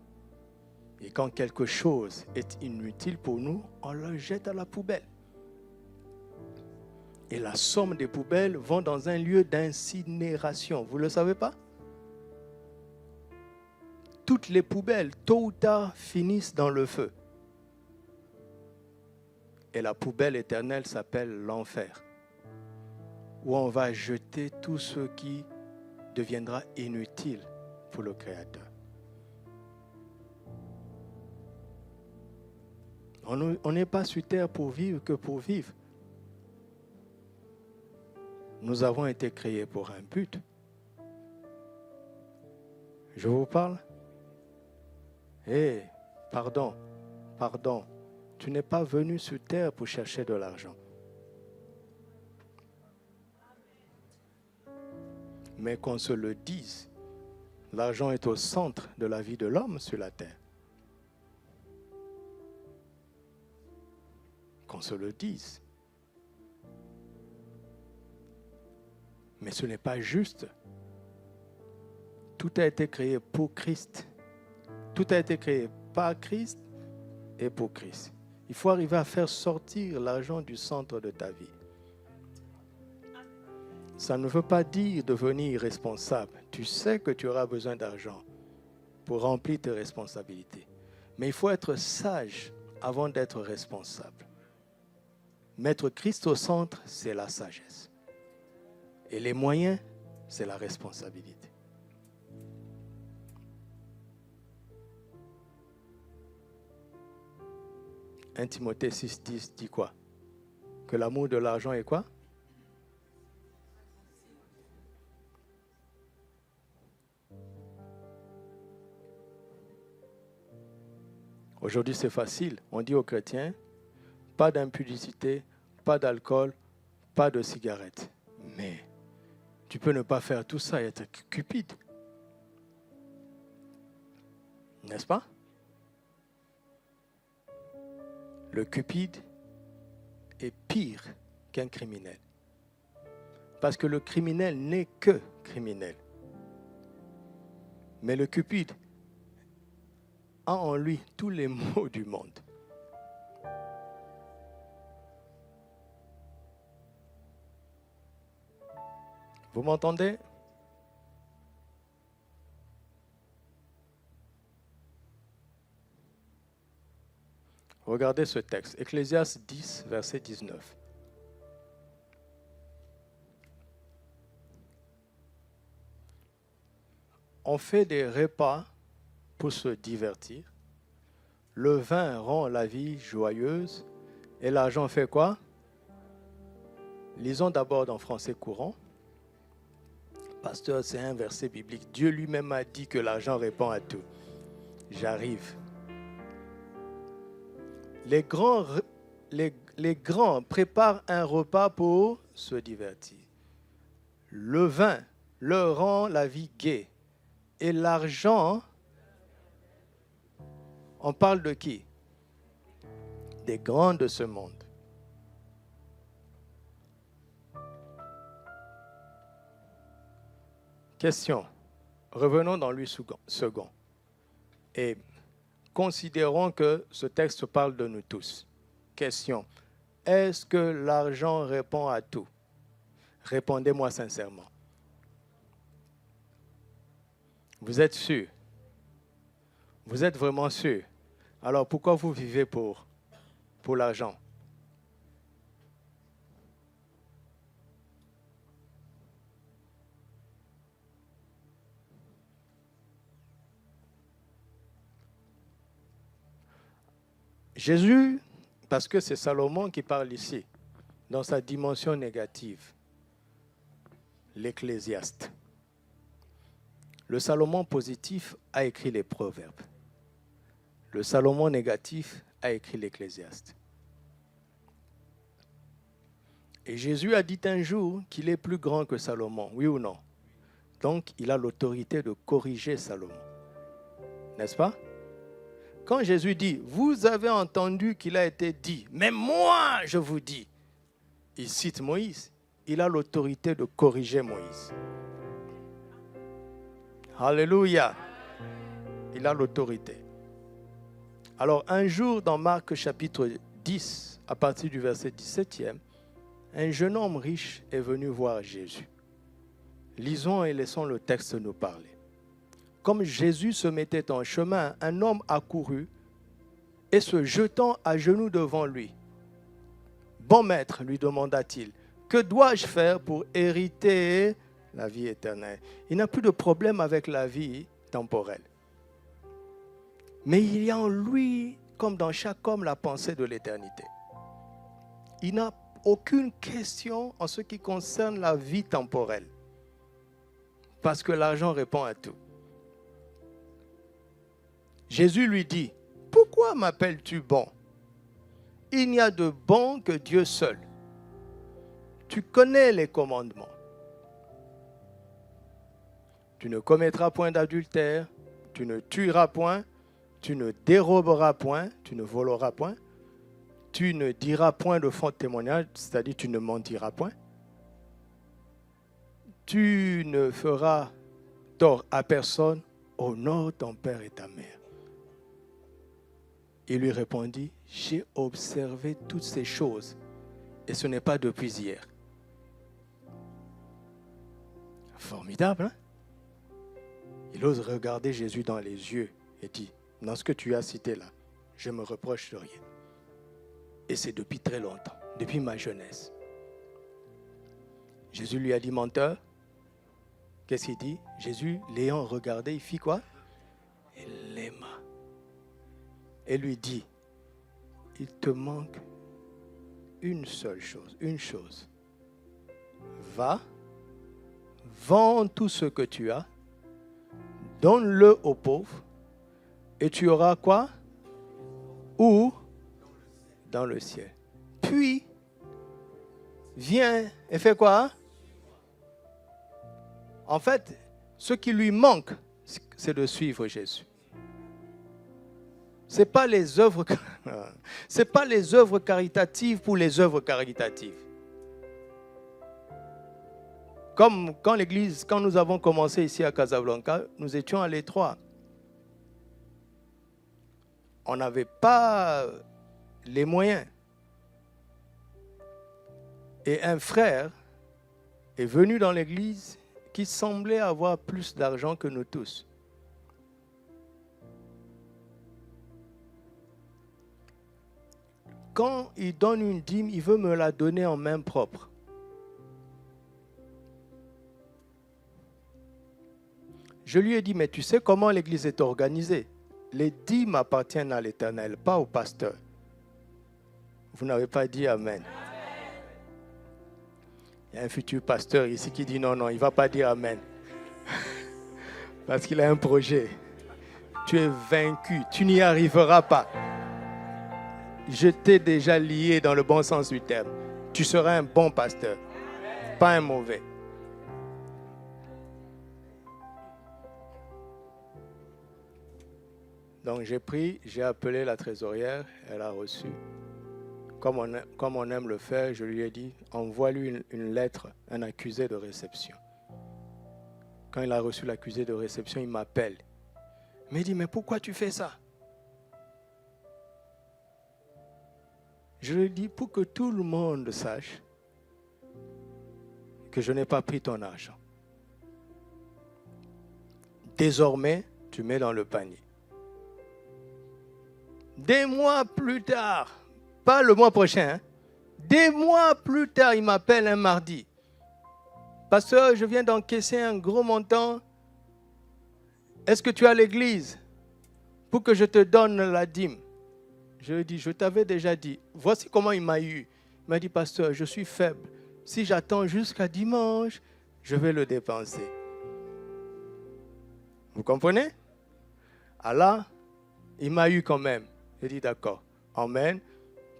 Et quand quelque chose est inutile pour nous, on le jette à la poubelle. Et la somme des poubelles vont dans un lieu d'incinération. Vous ne le savez pas? Toutes les poubelles, tôt ou tard, finissent dans le feu. Et la poubelle éternelle s'appelle l'enfer, où on va jeter tout ce qui deviendra inutile pour le Créateur. On n'est pas sur terre pour vivre que pour vivre. Nous avons été créés pour un but. Je vous parle? Pardon. Tu n'es pas venu sur terre pour chercher de l'argent. Mais qu'on se le dise, l'argent est au centre de la vie de l'homme sur la terre. Qu'on se le dise. Mais ce n'est pas juste. Tout a été créé pour Christ. Tout a été créé par Christ et pour Christ. Il faut arriver à faire sortir l'argent du centre de ta vie. Ça ne veut pas dire devenir irresponsable. Tu sais que tu auras besoin d'argent pour remplir tes responsabilités. Mais il faut être sage avant d'être responsable. Mettre Christ au centre, c'est la sagesse. Et les moyens, c'est la responsabilité. 1 Timothée 6,10 dit quoi? Que l'amour de l'argent est quoi? Aujourd'hui, c'est facile. On dit aux chrétiens, pas d'impudicité, pas d'alcool, pas de cigarettes. Mais tu peux ne pas faire tout ça et être cupide. N'est-ce pas? Le cupide est pire qu'un criminel. Parce que le criminel n'est que criminel. Mais le cupide a en lui tous les maux du monde. Vous m'entendez? Regardez ce texte, Ecclésiaste 10, verset 19. On fait des repas pour se divertir. Le vin rend la vie joyeuse. Et l'argent fait quoi? Lisons d'abord dans français courant. Pasteur, c'est un verset biblique. Dieu lui-même a dit que l'argent répond à tout. J'arrive. Les grands préparent un repas pour se divertir. Le vin leur rend la vie gaie. Et l'argent, on parle de qui? Des grands de ce monde. Question. Revenons dans Louis II. Et considérons que ce texte parle de nous tous. Question. Est-ce que l'argent répond à tout? Répondez-moi sincèrement. Vous êtes sûr? Vous êtes vraiment sûr? Alors pourquoi vous vivez pour l'argent? Jésus, parce que c'est Salomon qui parle ici, dans sa dimension négative, l'Ecclésiaste. Le Salomon positif a écrit les Proverbes. Le Salomon négatif a écrit l'Ecclésiaste. Et Jésus a dit un jour qu'il est plus grand que Salomon, oui ou non? Donc, il a l'autorité de corriger Salomon. N'est-ce pas? Quand Jésus dit, vous avez entendu qu'il a été dit, mais moi je vous dis, il cite Moïse, il a l'autorité de corriger Moïse. Alléluia. Il a l'autorité. Alors un jour dans Marc chapitre 10, à partir du verset 17e, un jeune homme riche est venu voir Jésus. Lisons et laissons le texte nous parler. Comme Jésus se mettait en chemin, un homme accourut et se jetant à genoux devant lui. « Bon maître, lui demanda-t-il, que dois-je faire pour hériter la vie éternelle ?» Il n'a plus de problème avec la vie temporelle. Mais il y a en lui, comme dans chaque homme, la pensée de l'éternité. Il n'a aucune question en ce qui concerne la vie temporelle. Parce que l'argent répond à tout. Jésus lui dit, « Pourquoi m'appelles-tu bon? Il n'y a de bon que Dieu seul. Tu connais les commandements. Tu ne commettras point d'adultère, tu ne tueras point, tu ne déroberas point, tu ne voleras point, tu ne diras point de faux témoignage, c'est-à-dire tu ne mentiras point. Tu ne feras tort à personne, honore ton père et ta mère. » Il lui répondit, « J'ai observé toutes ces choses, et ce n'est pas depuis hier. » Formidable, hein? Il ose regarder Jésus dans les yeux et dit, « Dans ce que tu as cité là, je ne me reproche de rien. Et c'est depuis très longtemps, depuis ma jeunesse. » Jésus lui a dit, « Menteur. » Qu'est-ce qu'il dit? Jésus, l'ayant regardé, il fit quoi? Il l'aima. Et lui dit, il te manque une seule chose, une chose. Va, vends tout ce que tu as, donne-le aux pauvres, et tu auras quoi? Où? Dans le ciel. Puis, viens et fais quoi? En fait, ce qui lui manque, c'est de suivre Jésus. Ce n'est pas les œuvres caritatives pour les œuvres caritatives. Comme quand nous avons commencé ici à Casablanca, nous étions à l'étroit. On n'avait pas les moyens. Et un frère est venu dans l'église qui semblait avoir plus d'argent que nous tous. Quand il donne une dîme, il veut me la donner en main propre. Je lui ai dit, mais tu sais comment l'église est organisée? Les dîmes appartiennent à l'Éternel, pas au pasteur. Vous n'avez pas dit Amen. Il y a un futur pasteur ici qui dit non, il ne va pas dire Amen. Parce qu'il a un projet. Tu es vaincu, tu n'y arriveras pas. Je t'ai déjà lié dans le bon sens du terme. Tu seras un bon pasteur, pas un mauvais. Donc j'ai appelé la trésorière, elle a reçu. Comme on aime le faire, je lui ai dit, envoie-lui une lettre, un accusé de réception. Quand il a reçu l'accusé de réception, il m'appelle. Il me dit, mais pourquoi tu fais ça? Je le dis pour que tout le monde sache que je n'ai pas pris ton argent. Désormais, tu mets dans le panier. Des mois plus tard, pas le mois prochain, des mois plus tard, il m'appelle un mardi. Pasteur, je viens d'encaisser un gros montant. Est-ce que tu as l'église pour que je te donne la dîme? Je lui dis, je t'avais déjà dit. Voici comment il m'a eu. Il m'a dit, pasteur, je suis faible. Si j'attends jusqu'à dimanche, je vais le dépenser. Vous comprenez? Alors, il m'a eu quand même. J'ai dit, d'accord. Amen.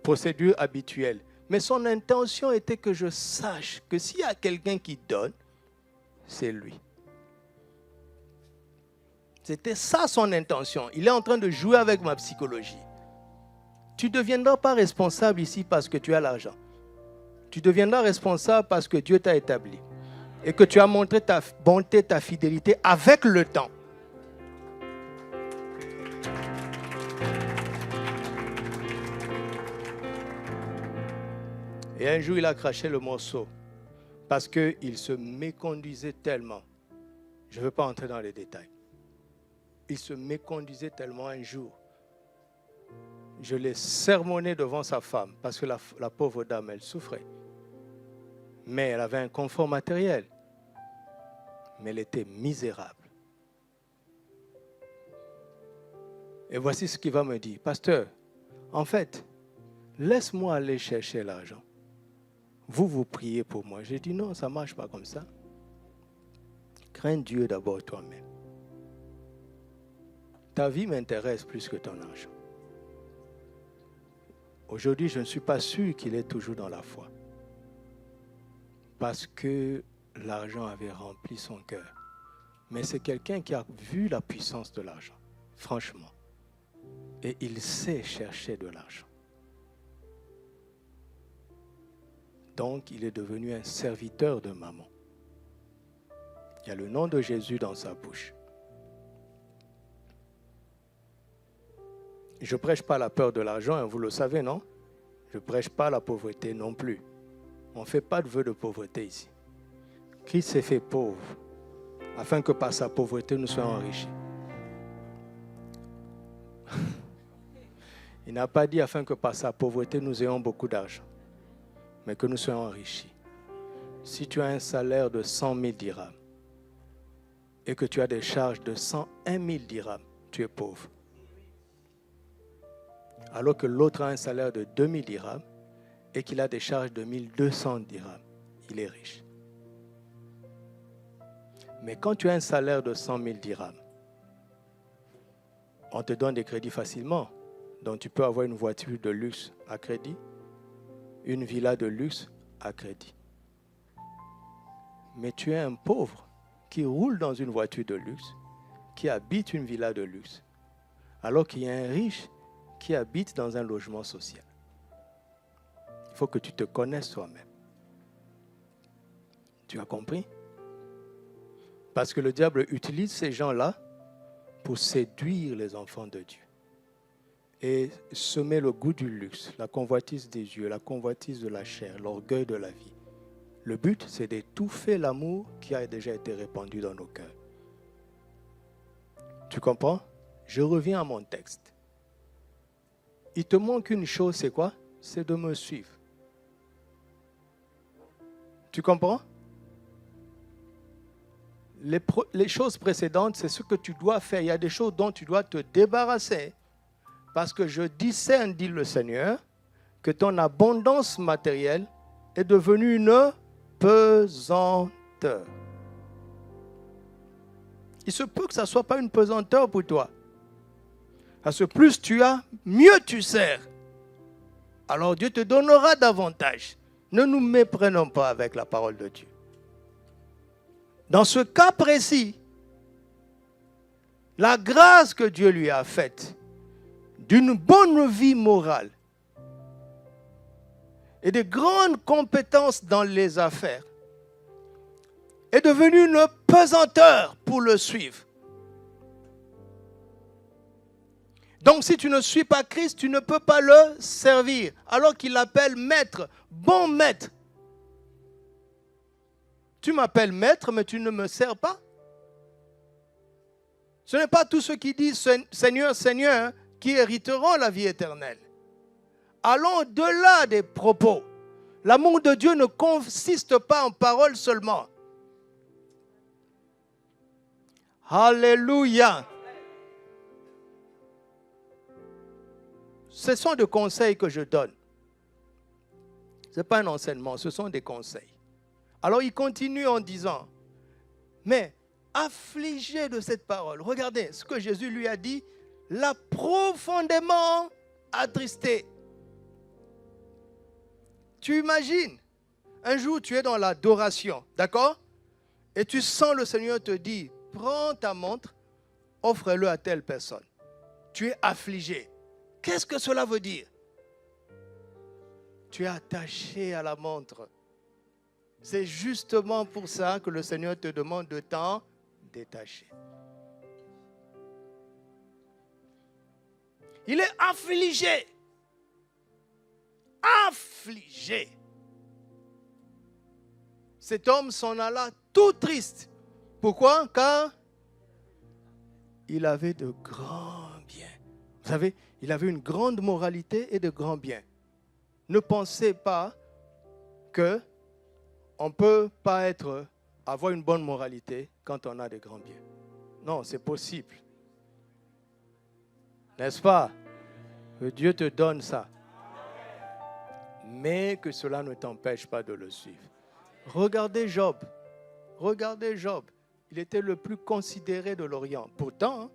Procédure habituelle. Mais son intention était que je sache que s'il y a quelqu'un qui donne, c'est lui. C'était ça son intention. Il est en train de jouer avec ma psychologie. Tu ne deviendras pas responsable ici parce que tu as l'argent. Tu deviendras responsable parce que Dieu t'a établi. Et que tu as montré ta bonté, ta fidélité avec le temps. Et un jour, il a craché le morceau parce qu'il se méconduisait tellement. Je ne veux pas entrer dans les détails. Il se méconduisait tellement un jour. Je l'ai sermonné devant sa femme parce que la pauvre dame, elle souffrait. Mais elle avait un confort matériel. Mais elle était misérable. Et voici ce qu'il va me dire. Pasteur, en fait, laisse-moi aller chercher l'argent. Vous priez pour moi. J'ai dit non, ça ne marche pas comme ça. Crains Dieu d'abord toi-même. Ta vie m'intéresse plus que ton argent. Aujourd'hui, je ne suis pas sûr qu'il est toujours dans la foi. Parce que l'argent avait rempli son cœur. Mais c'est quelqu'un qui a vu la puissance de l'argent, franchement. Et il sait chercher de l'argent. Donc, il est devenu un serviteur de maman. Il y a le nom de Jésus dans sa bouche. Je ne prêche pas la peur de l'argent, hein, vous le savez, non? Je ne prêche pas la pauvreté non plus. On ne fait pas de vœu de pauvreté ici. Christ s'est fait pauvre, afin que par sa pauvreté, nous soyons enrichis. Il n'a pas dit afin que par sa pauvreté, nous ayons beaucoup d'argent, mais que nous soyons enrichis. Si tu as un salaire de 100 000 dirhams et que tu as des charges de 101 000 dirhams, tu es pauvre. Alors que l'autre a un salaire de 2 000 dirhams et qu'il a des charges de 1 200 dirhams, il est riche. Mais quand tu as un salaire de 100 000 dirhams, on te donne des crédits facilement. Donc tu peux avoir une voiture de luxe à crédit, une villa de luxe à crédit. Mais tu es un pauvre qui roule dans une voiture de luxe, qui habite une villa de luxe, alors qu'il y a un riche qui habite dans un logement social. Il faut que tu te connaisses toi-même. Tu as compris? Parce que le diable utilise ces gens-là pour séduire les enfants de Dieu et semer le goût du luxe, la convoitise des yeux, la convoitise de la chair, l'orgueil de la vie. Le but, c'est d'étouffer l'amour qui a déjà été répandu dans nos cœurs. Tu comprends? Je reviens à mon texte. Il te manque une chose, c'est quoi? C'est de me suivre. Tu comprends? Les choses précédentes, c'est ce que tu dois faire. Il y a des choses dont tu dois te débarrasser. Parce que je discerne, dit le Seigneur, que ton abondance matérielle est devenue une pesanteur. Il se peut que ça ne soit pas une pesanteur pour toi. Parce que plus tu as, mieux tu sers. Alors Dieu te donnera davantage. Ne nous méprenons pas avec la parole de Dieu. Dans ce cas précis, la grâce que Dieu lui a faite d'une bonne vie morale et de grandes compétences dans les affaires est devenue une pesanteur pour le suivre. Donc si tu ne suis pas Christ, tu ne peux pas le servir. Alors qu'il l'appelle maître, bon maître. Tu m'appelles maître, mais tu ne me sers pas. Ce n'est pas tous ceux qui disent Seigneur, Seigneur qui hériteront la vie éternelle. Allons au-delà des propos. L'amour de Dieu ne consiste pas en paroles seulement. Alléluia. Ce sont des conseils que je donne. Ce n'est pas un enseignement, ce sont des conseils. Alors il continue en disant, mais affligé de cette parole, regardez ce que Jésus lui a dit, l'a profondément attristé. Tu imagines, un jour tu es dans l'adoration, d'accord? Et tu sens le Seigneur te dire, prends ta montre, offre-le à telle personne. Tu es affligé. Qu'est-ce que cela veut dire? Tu es attaché à la montre. C'est justement pour ça que le Seigneur te demande de t'en détacher. Il est affligé. Affligé. Cet homme s'en alla tout triste. Pourquoi? Car il avait de grands biens. Vous savez, il avait une grande moralité et de grands biens. Ne pensez pas que on ne peut pas avoir une bonne moralité quand on a des grands biens. Non, c'est possible. N'est-ce pas? Que Dieu te donne ça. Mais que cela ne t'empêche pas de le suivre. Regardez Job. Regardez Job. Il était le plus considéré de l'Orient. Pourtant,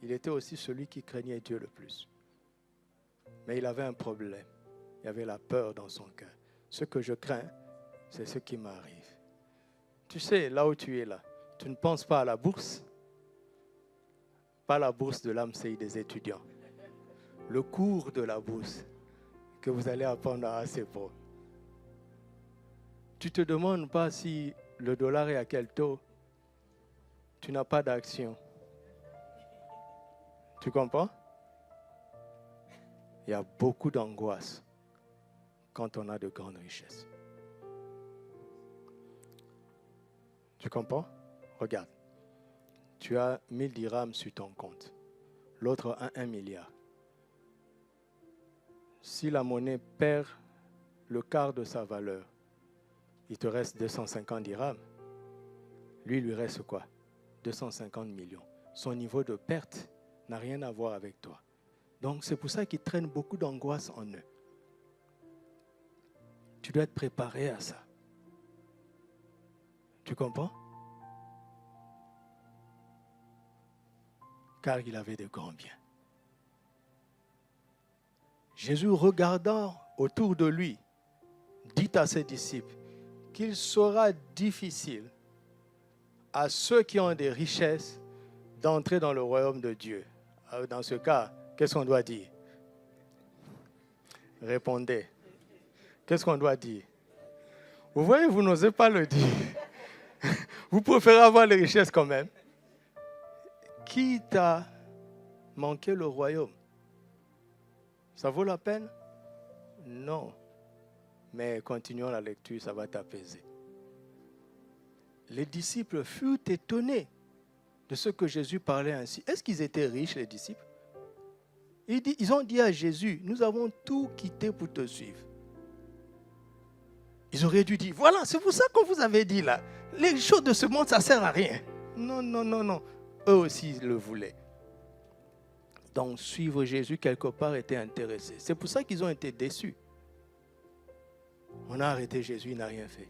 il était aussi celui qui craignait Dieu le plus. Mais il avait un problème. Il y avait la peur dans son cœur. Ce que je crains, c'est ce qui m'arrive. Tu sais, là où tu es là, tu ne penses pas à la bourse. Pas la bourse de l'AMCI des étudiants. Le cours de la bourse que vous allez apprendre à ACEPO. Tu ne te demandes pas si le dollar est à quel taux. Tu n'as pas d'action. Tu comprends? Il y a beaucoup d'angoisse quand on a de grandes richesses. Tu comprends? Regarde. Tu as 1000 dirhams sur ton compte. L'autre a 1 milliard. Si la monnaie perd le quart de sa valeur, il te reste 250 dirhams. Lui, il lui reste quoi? 250 millions. Son niveau de perte n'a rien à voir avec toi. Donc, c'est pour ça qu'ils traînent beaucoup d'angoisse en eux. Tu dois être préparé à ça. Tu comprends? Car il avait de grands biens. Jésus, regardant autour de lui, dit à ses disciples qu'il sera difficile à ceux qui ont des richesses d'entrer dans le royaume de Dieu. Alors, dans ce cas, qu'est-ce qu'on doit dire? Répondez. Qu'est-ce qu'on doit dire? Vous voyez, vous n'osez pas le dire. Vous préférez avoir les richesses quand même. Qui t'a manqué le royaume? Ça vaut la peine? Non. Mais continuons la lecture, ça va t'apaiser. Les disciples furent étonnés de ce que Jésus parlait ainsi. Est-ce qu'ils étaient riches, les disciples? Ils ont dit à Jésus, nous avons tout quitté pour te suivre. Ils auraient dû dire, voilà, c'est pour ça qu'on vous avait dit là. Les choses de ce monde, ça ne sert à rien. Non, non, non, non. Eux aussi, ils le voulaient. Donc, suivre Jésus, quelque part, était intéressé. C'est pour ça qu'ils ont été déçus. On a arrêté Jésus, il n'a rien fait.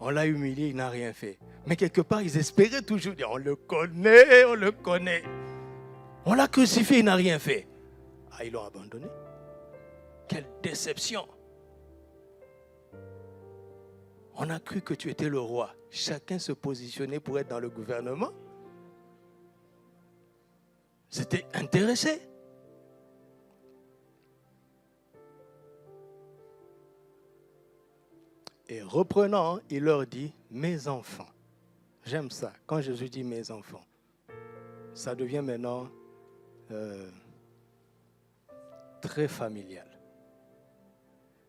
On l'a humilié, il n'a rien fait. Mais quelque part, ils espéraient toujours dire, on le connaît, on le connaît. On l'a crucifié, il n'a rien fait. Ah, ils l'ont abandonné. Quelle déception. On a cru que tu étais le roi. Chacun se positionnait pour être dans le gouvernement. C'était intéressé. Et reprenant, il leur dit, mes enfants. J'aime ça. Quand Jésus dit mes enfants, ça devient maintenant très familial.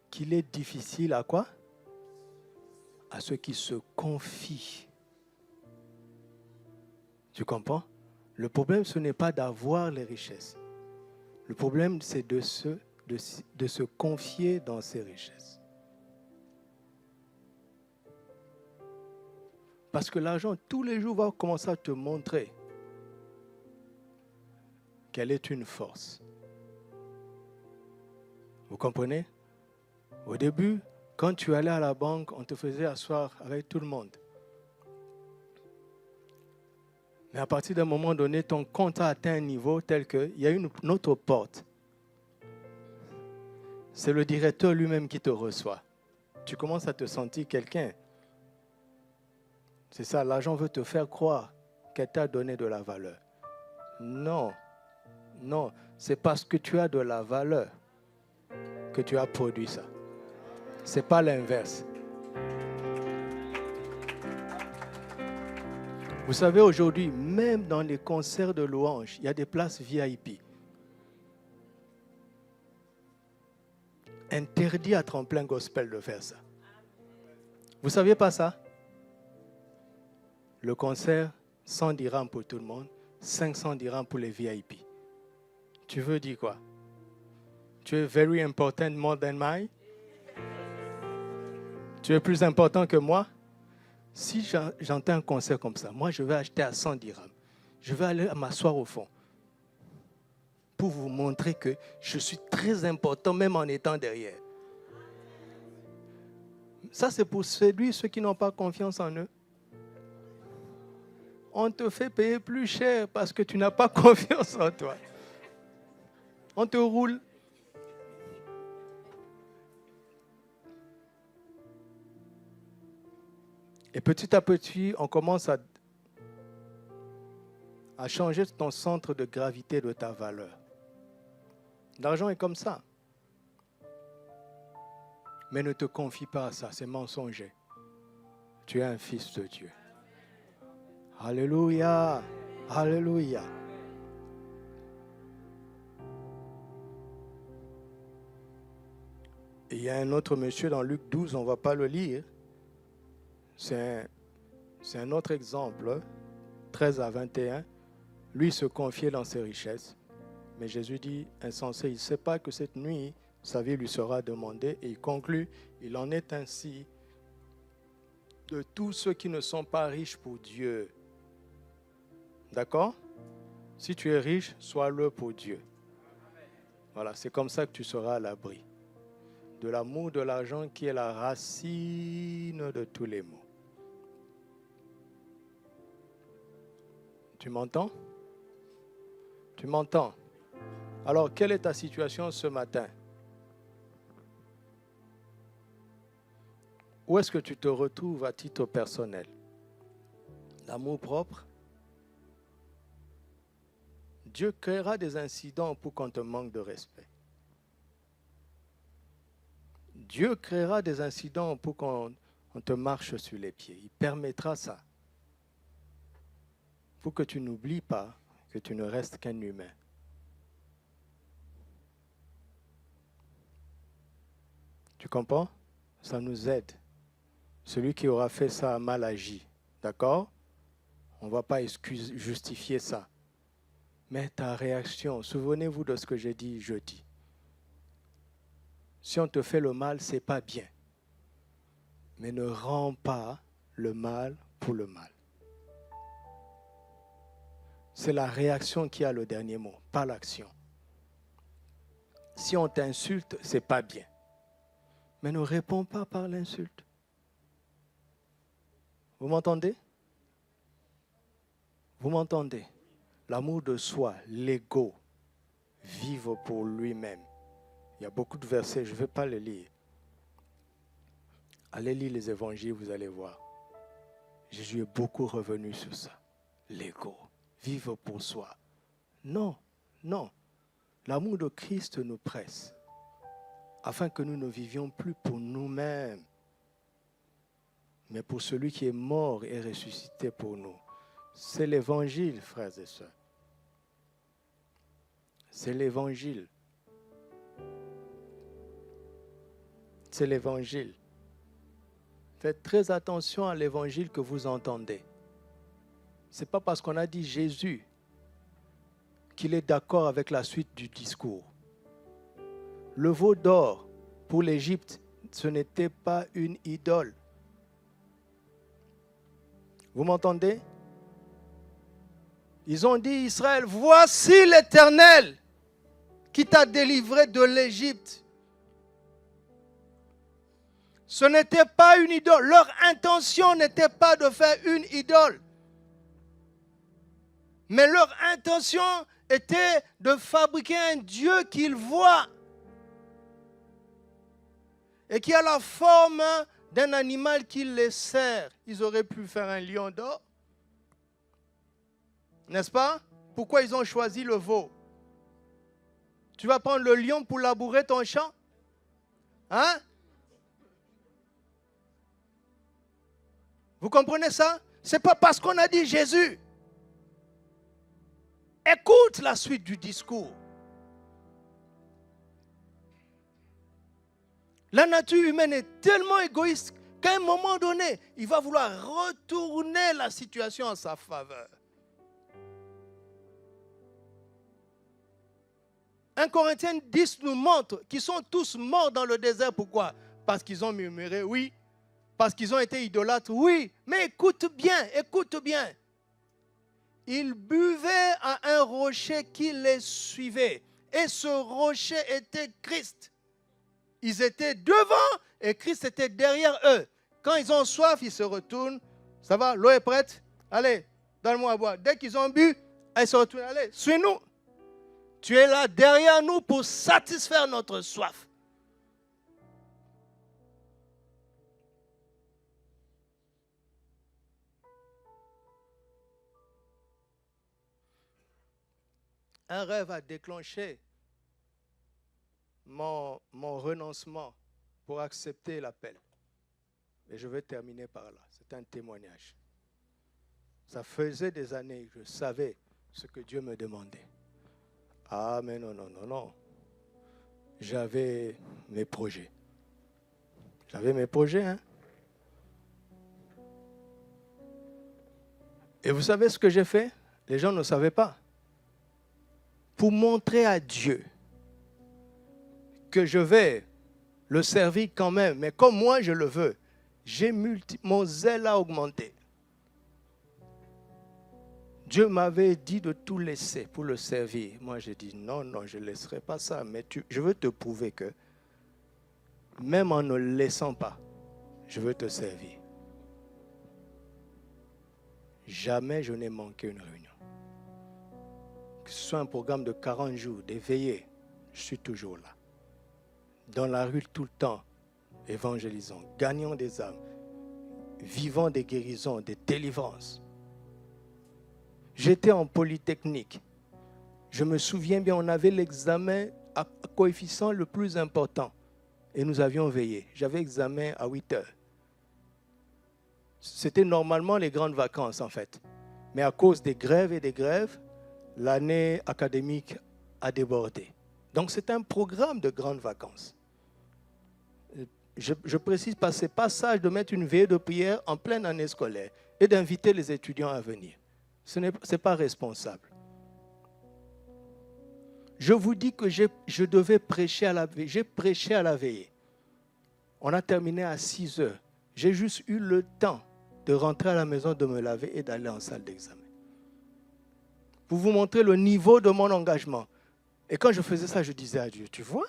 Qu'il est difficile à quoi? À ceux qui se confient. Tu comprends? Le problème, ce n'est pas d'avoir les richesses. Le problème, c'est de se confier dans ces richesses. Parce que l'argent, tous les jours, va commencer à te montrer qu'elle est une force. Vous comprenez? Au début, quand tu allais à la banque, on te faisait asseoir avec tout le monde. Mais à partir d'un moment donné, ton compte a atteint un niveau tel qu'il y a une autre porte. C'est le directeur lui-même qui te reçoit. Tu commences à te sentir quelqu'un. C'est ça, l'argent veut te faire croire qu'elle t'a donné de la valeur. Non, non, c'est parce que tu as de la valeur que tu as produit ça. Ce n'est pas l'inverse. Vous savez, aujourd'hui, même dans les concerts de louanges, il y a des places VIP. Interdit à Tremplin Gospel de faire ça. Vous ne saviez pas ça? Le concert, 100 dirhams pour tout le monde, 500 dirhams pour les VIP. Tu veux dire quoi? Tu es very important more than me? Tu es plus important que moi? Si j'entends un concert comme ça, moi je vais acheter à 100 dirhams. Je vais aller m'asseoir au fond pour vous montrer que je suis très important même en étant derrière. Ça c'est pour séduire ceux qui n'ont pas confiance en eux. On te fait payer plus cher parce que tu n'as pas confiance en toi. On te roule. Et petit à petit, on commence à changer ton centre de gravité de ta valeur. L'argent est comme ça. Mais ne te confie pas à ça, c'est mensonger. Tu es un fils de Dieu. Alléluia, alléluia. Et il y a un autre monsieur dans Luc 12, on ne va pas le lire. C'est un autre exemple, 13 à 21. Lui se confiait dans ses richesses. Mais Jésus dit, insensé, il ne sait pas que cette nuit, sa vie lui sera demandée. Et il conclut, il en est ainsi de tous ceux qui ne sont pas riches pour Dieu. D'accord? Si tu es riche, sois-le pour Dieu. Voilà, c'est comme ça que tu seras à l'abri de l'amour de l'argent qui est la racine de tous les maux. Tu m'entends? Tu m'entends? Alors, quelle est ta situation ce matin? Où est-ce que tu te retrouves à titre personnel? L'amour propre? Dieu créera des incidents pour qu'on te manque de respect. Dieu créera des incidents pour qu'on te marche sur les pieds. Il permettra ça. Pour que tu n'oublies pas que tu ne restes qu'un humain. Tu comprends? Ça nous aide. Celui qui aura fait ça a mal agi. D'accord? On ne va pas justifier ça. Mais ta réaction, souvenez-vous de ce que j'ai dit jeudi. Si on te fait le mal, ce n'est pas bien. Mais ne rends pas le mal pour le mal. C'est la réaction qui a le dernier mot, pas l'action. Si on t'insulte, ce n'est pas bien. Mais ne réponds pas par l'insulte. Vous m'entendez? Vous m'entendez? L'amour de soi, l'ego, vivre pour lui-même. Il y a beaucoup de versets, je ne vais pas les lire. Allez lire les évangiles, vous allez voir. Jésus est beaucoup revenu sur ça. L'ego, vivre pour soi. Non, non. L'amour de Christ nous presse, afin que nous ne vivions plus pour nous-mêmes, mais pour celui qui est mort et ressuscité pour nous. C'est l'évangile, frères et sœurs. C'est l'évangile. C'est l'évangile. Faites très attention à l'évangile que vous entendez. Ce n'est pas parce qu'on a dit Jésus qu'il est d'accord avec la suite du discours. Le veau d'or pour l'Égypte, ce n'était pas une idole. Vous m'entendez? Ils ont dit, Israël, voici l'Éternel qui t'a délivré de l'Égypte. Ce n'était pas une idole. Leur intention n'était pas de faire une idole. Mais leur intention était de fabriquer un Dieu qu'ils voient et qui a la forme d'un animal qui les sert. Ils auraient pu faire un lion d'or. N'est-ce pas? Pourquoi ils ont choisi le veau? Tu vas prendre le lion pour labourer ton champ? Hein? Vous comprenez ça? Ce n'est pas parce qu'on a dit Jésus. Écoute la suite du discours. La nature humaine est tellement égoïste qu'à un moment donné, il va vouloir retourner la situation en sa faveur. 1 Corinthiens 10 nous montre qu'ils sont tous morts dans le désert. Pourquoi? Parce qu'ils ont murmuré, oui. Parce qu'ils ont été idolâtres, oui. Mais écoute bien, écoute bien. Ils buvaient à un rocher qui les suivait. Et ce rocher était Christ. Ils étaient devant et Christ était derrière eux. Quand ils ont soif, ils se retournent. Ça va, l'eau est prête? Allez, donne-moi à boire. Dès qu'ils ont bu, ils se retournent. Allez, suis-nous. Tu es là derrière nous pour satisfaire notre soif. Un rêve a déclenché mon renoncement pour accepter l'appel. Et je vais terminer par là. C'est un témoignage. Ça faisait des années que je savais ce que Dieu me demandait. Ah, mais non. J'avais mes projets. Hein. Et vous savez ce que j'ai fait? Les gens ne savaient pas. Pour montrer à Dieu que je vais le servir quand même, mais comme moi je le veux, mon zèle a augmenté. Dieu m'avait dit de tout laisser pour le servir. Moi j'ai dit non, je ne laisserai pas ça, mais je veux te prouver que même en ne laissant pas, je veux te servir. Jamais je n'ai manqué une réunion. Que ce soit un programme de 40 jours, des veillées, je suis toujours là. Dans la rue tout le temps, évangélisant, gagnant des âmes, vivant des guérisons, des délivrances. J'étais en polytechnique. Je me souviens bien, on avait l'examen à coefficient le plus important. Et nous avions veillé. J'avais examen à 8 heures. C'était normalement les grandes vacances en fait. Mais à cause des grèves, l'année académique a débordé. Donc c'est un programme de grandes vacances. Je précise pas, ce n'est pas sage de mettre une veillée de prière en pleine année scolaire et d'inviter les étudiants à venir. Ce n'est pas responsable. Je vous dis que je devais prêcher à la veillée. J'ai prêché à la veillée. On a terminé à 6 heures. J'ai juste eu le temps de rentrer à la maison, de me laver et d'aller en salle d'examen. Pour vous montrer le niveau de mon engagement. Et quand je faisais ça, je disais à Dieu, tu vois,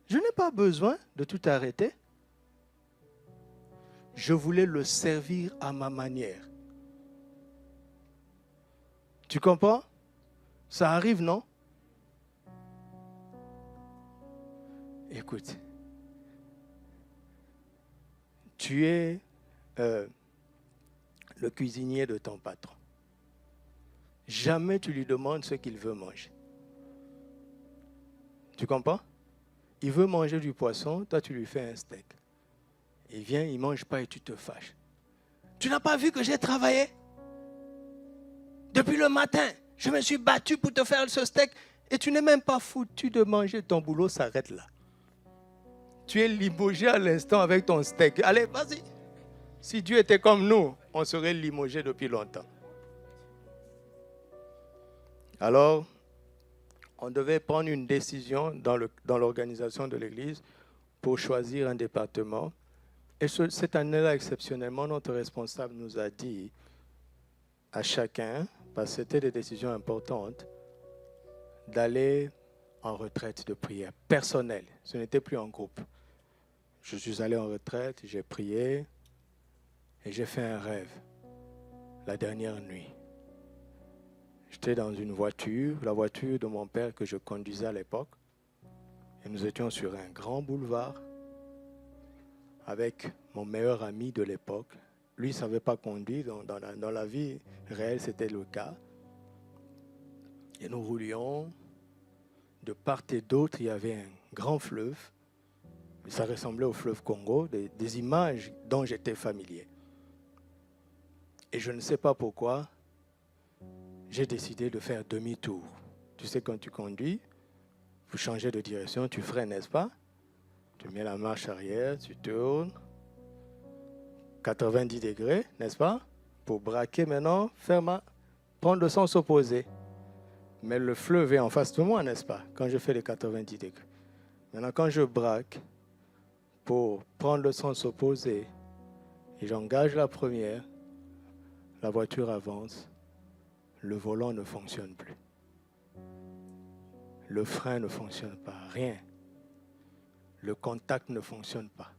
je n'ai pas besoin de tout arrêter. Je voulais le servir à ma manière. Tu comprends? Ça arrive, non? Écoute, tu es le cuisinier de ton patron. Jamais tu lui demandes ce qu'il veut manger. Tu comprends? Il veut manger du poisson, toi tu lui fais un steak. Il vient, il ne mange pas et tu te fâches. Tu n'as pas vu que j'ai travaillé? Depuis le matin, je me suis battu pour te faire ce steak Et tu n'es même pas foutu de manger, ton boulot s'arrête là. Tu es limogé à l'instant avec ton steak. Allez, vas-y. Si Dieu était comme nous, on serait limogé depuis longtemps. Alors, on devait prendre une décision dans l'organisation de l'Église pour choisir un département. Et cette année-là, exceptionnellement, notre responsable nous a dit à chacun, parce que c'était des décisions importantes, d'aller en retraite de prière personnelle. Ce n'était plus en groupe. Je suis allé en retraite, j'ai prié et j'ai fait un rêve la dernière nuit. J'étais dans une voiture, la voiture de mon père que je conduisais à l'époque. Et nous étions sur un grand boulevard avec mon meilleur ami de l'époque. Lui, il ne savait pas conduire. Dans la vie réelle, c'était le cas. Et nous roulions. De part et d'autre, il y avait un grand fleuve. Ça ressemblait au fleuve Congo, des images dont j'étais familier. Et je ne sais pas pourquoi, j'ai décidé de faire demi-tour. Tu sais, quand tu conduis, vous changez de direction, tu freines, n'est-ce pas? Tu mets la marche arrière, tu tournes. 90 degrés, n'est-ce pas? Pour braquer maintenant, prendre le sens opposé. Mais le fleuve est en face de moi, n'est-ce pas? Quand je fais les 90 degrés. Maintenant, quand je braque pour prendre le sens opposé et j'engage la première, la voiture avance, le volant ne fonctionne plus. Le frein ne fonctionne pas, rien. Le contact ne fonctionne pas.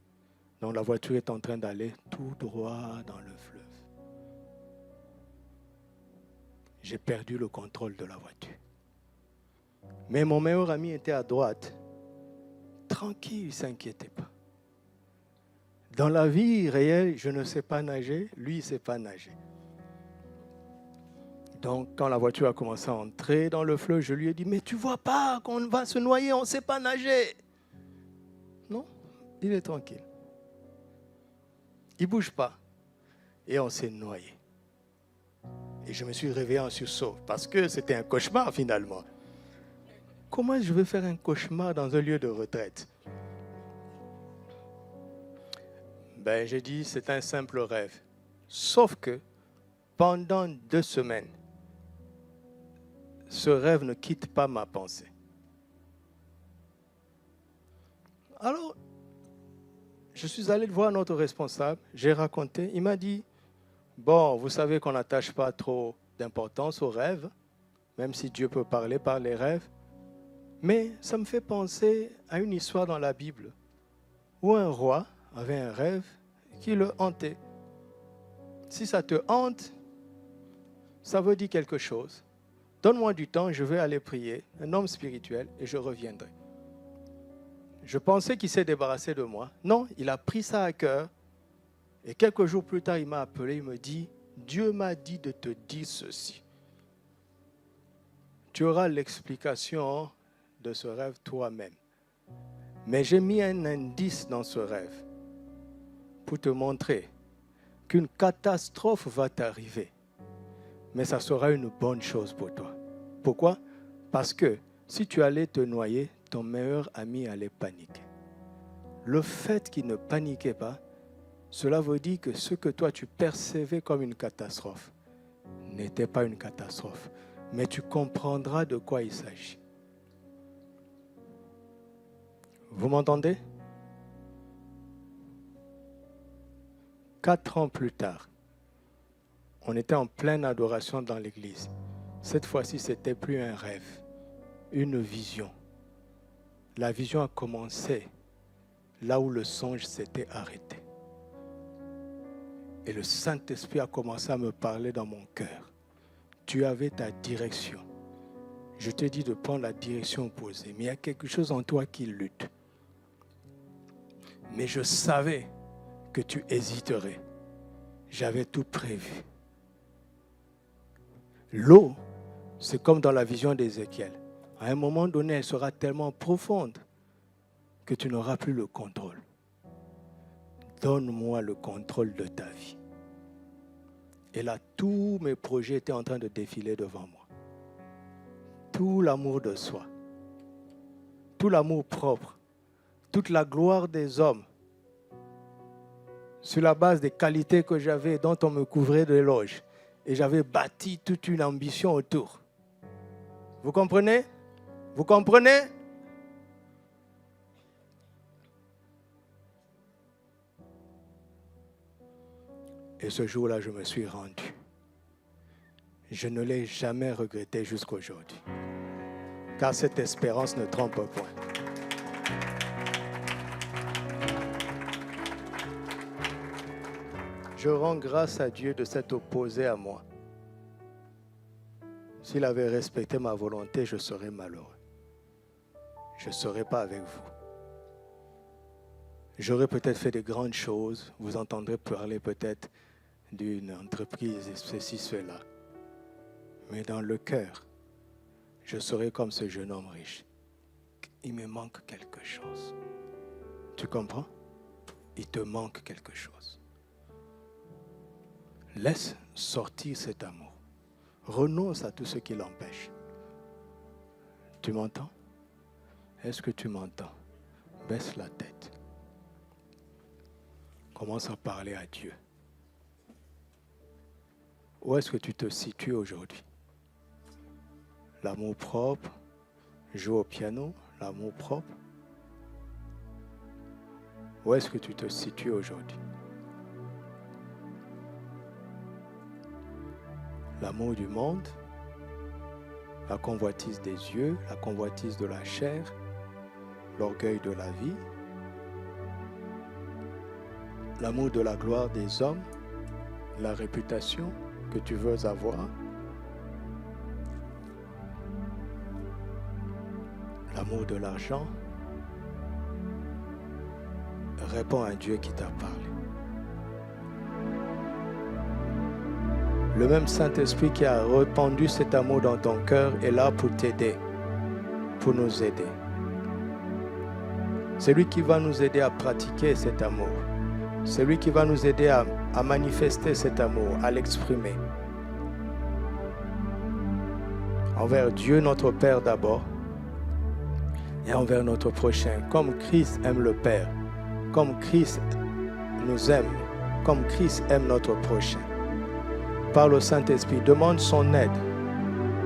Donc la voiture est en train d'aller tout droit dans le fleuve. J'ai perdu le contrôle de la voiture. Mais mon meilleur ami était à droite. Tranquille, il ne s'inquiétait pas. Dans la vie réelle, je ne sais pas nager, lui, il ne sait pas nager. Donc, quand la voiture a commencé à entrer dans le fleuve, je lui ai dit, mais tu ne vois pas qu'on va se noyer, on ne sait pas nager. Non, il est tranquille. Il ne bouge pas. Et on s'est noyé. Et je me suis réveillé en sursaut, parce que c'était un cauchemar finalement. Comment je vais faire un cauchemar dans un lieu de retraite? Ben, j'ai dit, c'est un simple rêve. Sauf que, pendant 2 semaines, ce rêve ne quitte pas ma pensée. Alors, je suis allé voir notre responsable, j'ai raconté, il m'a dit, bon, vous savez qu'on n'attache pas trop d'importance aux rêves, même si Dieu peut parler par les rêves, mais ça me fait penser à une histoire dans la Bible, où un roi avait un rêve qui le hantait. Si ça te hante, ça veut dire quelque chose. Donne-moi du temps, je vais aller prier, un homme spirituel, et je reviendrai. Je pensais qu'il s'est débarrassé de moi. Non, il a pris ça à cœur. Et quelques jours plus tard, il m'a appelé, il me dit, Dieu m'a dit de te dire ceci. Tu auras l'explication de ce rêve toi-même. Mais j'ai mis un indice dans ce rêve pour te montrer qu'une catastrophe va t'arriver. Mais ça sera une bonne chose pour toi. Pourquoi? Parce que si tu allais te noyer, ton meilleur ami allait paniquer. Le fait qu'il ne paniquait pas, cela veut dire que ce que toi tu percevais comme une catastrophe n'était pas une catastrophe. Mais tu comprendras de quoi il s'agit. Vous m'entendez? 4 ans plus tard, on était en pleine adoration dans l'église. Cette fois-ci, ce n'était plus un rêve, une vision. La vision a commencé là où le songe s'était arrêté. Et le Saint-Esprit a commencé à me parler dans mon cœur. Tu avais ta direction. Je te dis de prendre la direction opposée. Mais il y a quelque chose en toi qui lutte. Mais je savais que tu hésiterais. J'avais tout prévu. L'eau, c'est comme dans la vision d'Ézéchiel. À un moment donné, elle sera tellement profonde que tu n'auras plus le contrôle. Donne-moi le contrôle de ta vie. Et là, tous mes projets étaient en train de défiler devant moi. tout l'amour de soi, tout l'amour propre, toute la gloire des hommes, sur la base des qualités que j'avais, dont on me couvrait d'éloges. Et j'avais bâti toute une ambition autour. Vous comprenez? Vous comprenez? Et ce jour-là, je me suis rendu. Je ne l'ai jamais regretté jusqu'à aujourd'hui. Car cette espérance ne trompe point. Je rends grâce à Dieu de s'être opposé à moi. S'il avait respecté ma volonté, je serais malheureux. Je ne serais pas avec vous. J'aurais peut-être fait de grandes choses. Vous entendrez parler peut-être d'une entreprise, ceci, cela. Mais dans le cœur, je serai comme ce jeune homme riche. Il me manque quelque chose. Tu comprends? Il te manque quelque chose. Laisse sortir cet amour. Renonce à tout ce qui l'empêche. Tu m'entends? Est-ce que tu m'entends? Baisse la tête. Commence à parler à Dieu. Où est-ce que tu te situes aujourd'hui? L'amour propre, jouer au piano, l'amour propre. Où est-ce que tu te situes aujourd'hui? L'amour du monde, la convoitise des yeux, la convoitise de la chair, l'orgueil de la vie, l'amour de la gloire des hommes, la réputation que tu veux avoir, l'amour de l'argent. Réponds à Dieu qui t'a parlé. Le même Saint-Esprit qui a répandu cet amour dans ton cœur est là pour t'aider, pour nous aider. C'est lui qui va nous aider à pratiquer cet amour. C'est lui qui va nous aider à manifester cet amour, à l'exprimer. Envers Dieu, notre Père d'abord, et envers notre prochain, comme Christ aime le Père, comme Christ nous aime, comme Christ aime notre prochain. Parle au Saint-Esprit, demande son aide.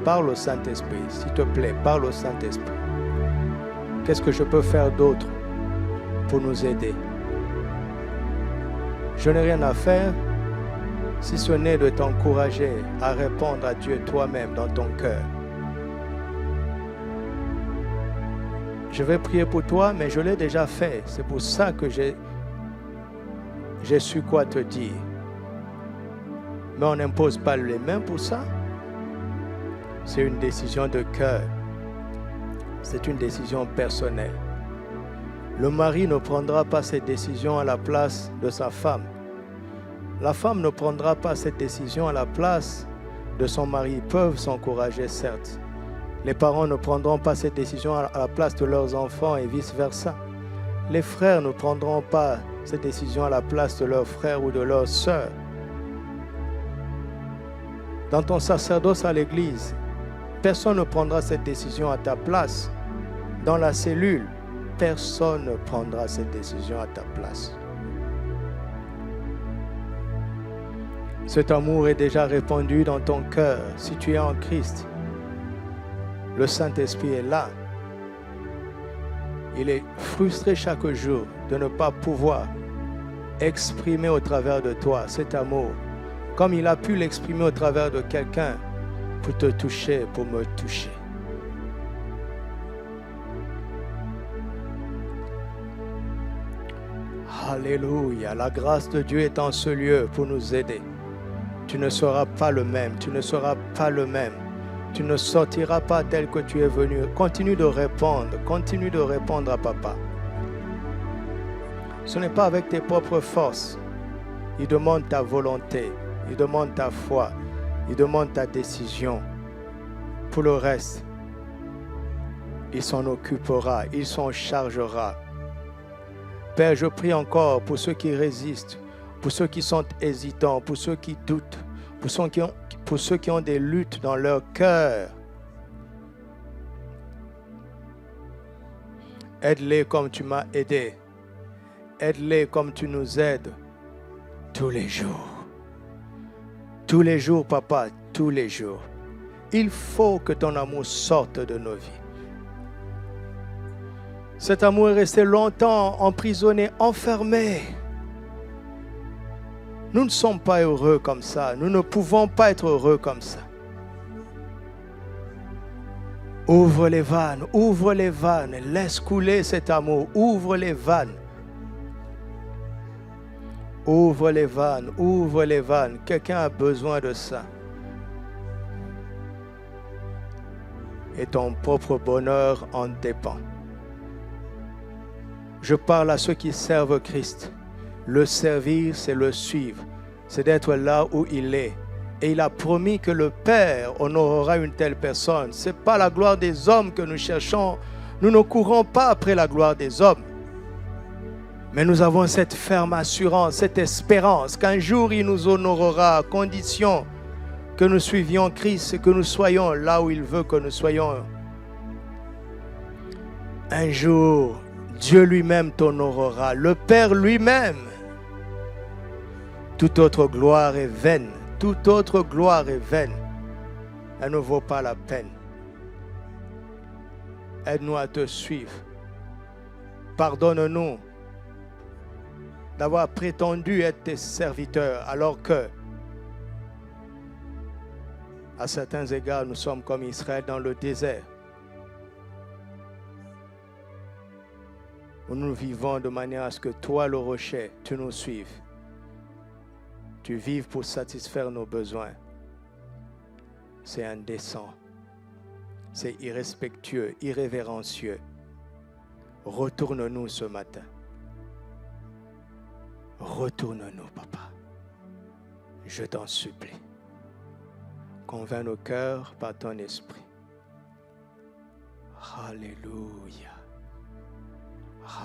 Parle au Saint-Esprit, s'il te plaît, parle au Saint-Esprit. Qu'est-ce que je peux faire d'autre pour nous aider? Je n'ai rien à faire si ce n'est de t'encourager à répondre à Dieu toi-même dans ton cœur. Je vais prier pour toi, mais je l'ai déjà fait. C'est pour ça que j'ai su quoi te dire. Mais on n'impose pas les mains pour ça. C'est une décision de cœur. C'est une décision personnelle. Le mari ne prendra pas cette décision à la place de sa femme. La femme ne prendra pas cette décision à la place de son mari. Ils peuvent s'encourager, certes. Les parents ne prendront pas cette décision à la place de leurs enfants et vice-versa. Les frères ne prendront pas cette décision à la place de leurs frères ou de leurs sœurs. Dans ton sacerdoce à l'église, personne ne prendra cette décision à ta place. Dans la cellule, personne ne prendra cette décision à ta place. Cet amour est déjà répandu dans ton cœur si tu es en Christ. Le Saint-Esprit est là. Il est frustré chaque jour de ne pas pouvoir exprimer au travers de toi cet amour, comme il a pu l'exprimer au travers de quelqu'un pour te toucher, pour me toucher. Alléluia, la grâce de Dieu est en ce lieu pour nous aider. Tu ne seras pas le même, tu ne seras pas le même. Tu ne sortiras pas tel que tu es venu. Continue de répondre à papa. Ce n'est pas avec tes propres forces. Il demande ta volonté, il demande ta foi, il demande ta décision. Pour le reste, il s'en occupera, il s'en chargera. Père, je prie encore pour ceux qui résistent, pour ceux qui sont hésitants, pour ceux qui doutent, pour ceux qui ont des luttes dans leur cœur. Aide-les comme tu m'as aidé. Aide-les comme tu nous aides tous les jours. Tous les jours, papa, tous les jours. Il faut que ton amour sorte de nos vies. Cet amour est resté longtemps emprisonné, enfermé. Nous ne sommes pas heureux comme ça. Nous ne pouvons pas être heureux comme ça. Ouvre les vannes, laisse couler cet amour, ouvre les vannes. Ouvre les vannes. Quelqu'un a besoin de ça. Et ton propre bonheur en dépend. Je parle à ceux qui servent Christ. Le servir, c'est le suivre. C'est d'être là où il est. Et il a promis que le Père honorera une telle personne. Ce n'est pas la gloire des hommes que nous cherchons. Nous ne courons pas après la gloire des hommes. Mais nous avons cette ferme assurance, cette espérance qu'un jour il nous honorera à condition que nous suivions Christ et que nous soyons là où il veut que nous soyons. Un jour, Dieu lui-même t'honorera, le Père lui-même. Toute autre gloire est vaine. Toute autre gloire est vaine. Elle ne vaut pas la peine. Aide-nous à te suivre. Pardonne-nous d'avoir prétendu être tes serviteurs alors que, à certains égards, nous sommes comme Israël dans le désert, où nous vivons de manière à ce que toi, le rocher, tu nous suives. Tu vives pour satisfaire nos besoins. C'est indécent. C'est irrespectueux, irrévérencieux. Retourne-nous ce matin. Retourne-nous, papa. Je t'en supplie. Convainc nos cœurs par ton esprit. Alléluia.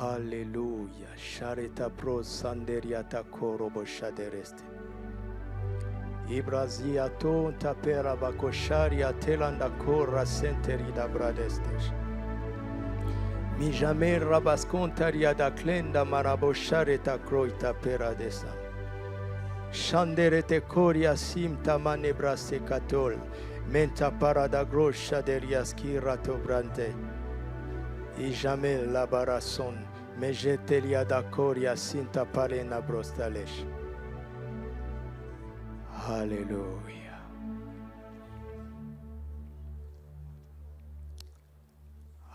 Alléluia. Charita pro sanderiata korobo shadereste. Ibraziato tapera bakosharia telanda korra senterida bradestes. Mi jamais rabascontaria da clenda maraboshareta croita peradesa. Shanderete coria simta manebraste catol. Menta parada grosha deriaski ratobrante. I jamais labarason. Me jetelia da coria sinta parena brostalesh. Alléluia.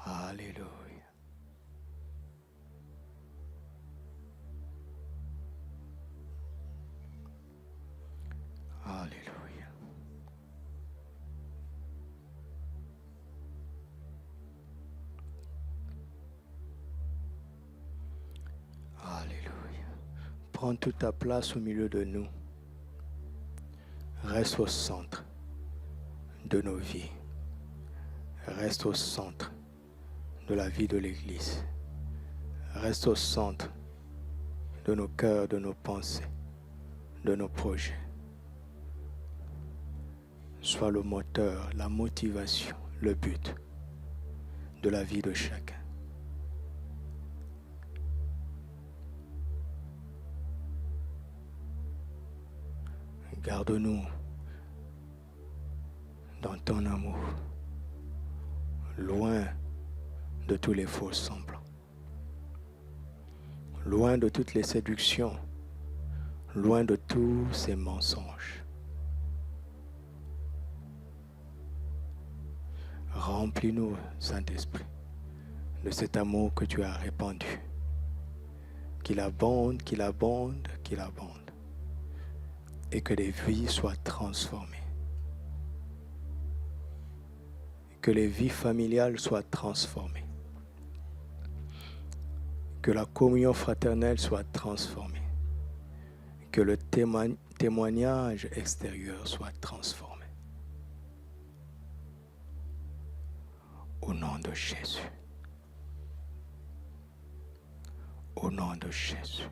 Alléluia. Alléluia. Alléluia. Prends toute ta place au milieu de nous. Reste au centre de nos vies. Reste au centre de la vie de l'Église. Reste au centre de nos cœurs, de nos pensées, de nos projets. Sois le moteur, la motivation, le but de la vie de chacun. Garde-nous dans ton amour, loin de tous les faux semblants, loin de toutes les séductions, loin de tous ces mensonges. Remplis-nous, Saint-Esprit, de cet amour que tu as répandu, qu'il abonde, qu'il abonde, qu'il abonde. Et que les vies soient transformées. Que les vies familiales soient transformées. Que la communion fraternelle soit transformée. Que le témoignage extérieur soit transformé. Au nom de Jésus. Au nom de Jésus.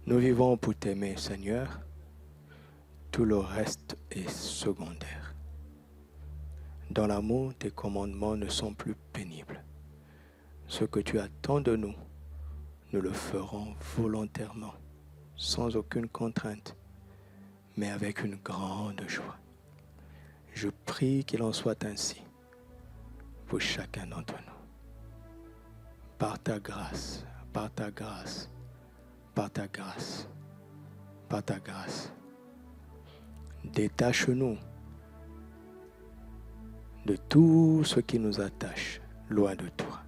Nous vivons pour t'aimer, Seigneur. Tout le reste est secondaire. Dans l'amour, tes commandements ne sont plus pénibles. Ce que tu attends de nous, nous le ferons volontairement, sans aucune contrainte, mais avec une grande joie. Je prie qu'il en soit ainsi pour chacun d'entre nous. Par ta grâce, par ta grâce, par ta grâce, par ta grâce. Détache-nous de tout ce qui nous attache loin de toi.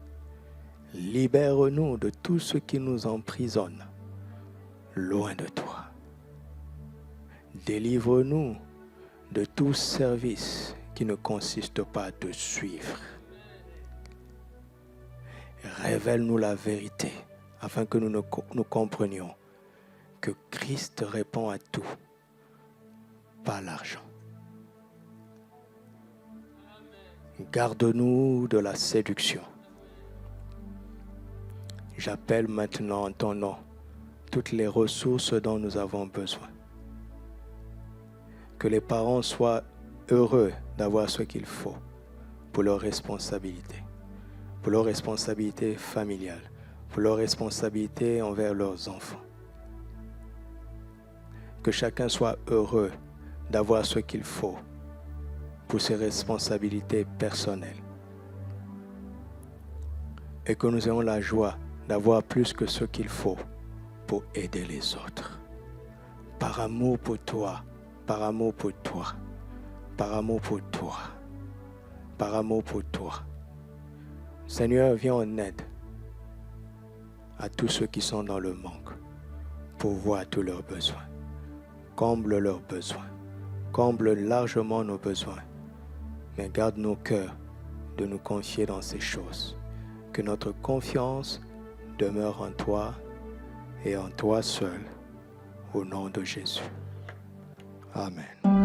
Libère-nous de tout ce qui nous emprisonne loin de toi. Délivre-nous de tout service qui ne consiste pas à te suivre. Révèle-nous la vérité afin que nous comprenions que Christ répond à tout, pas l'argent. Garde-nous de la séduction. J'appelle maintenant en ton nom toutes les ressources dont nous avons besoin. Que les parents soient heureux d'avoir ce qu'il faut pour leurs responsabilités familiales, pour leurs responsabilités envers leurs enfants. Que chacun soit heureux d'avoir ce qu'il faut pour ses responsabilités personnelles. Et que nous ayons la joie d'avoir plus que ce qu'il faut pour aider les autres. Par amour pour toi, par amour pour toi, par amour pour toi, par amour pour toi. Seigneur, viens en aide à tous ceux qui sont dans le manque, pourvois tous leurs besoins, comble leurs besoins, comble largement nos besoins, mais garde nos cœurs de nous confier dans ces choses, que notre confiance demeure en toi et en toi seul, au nom de Jésus. Amen.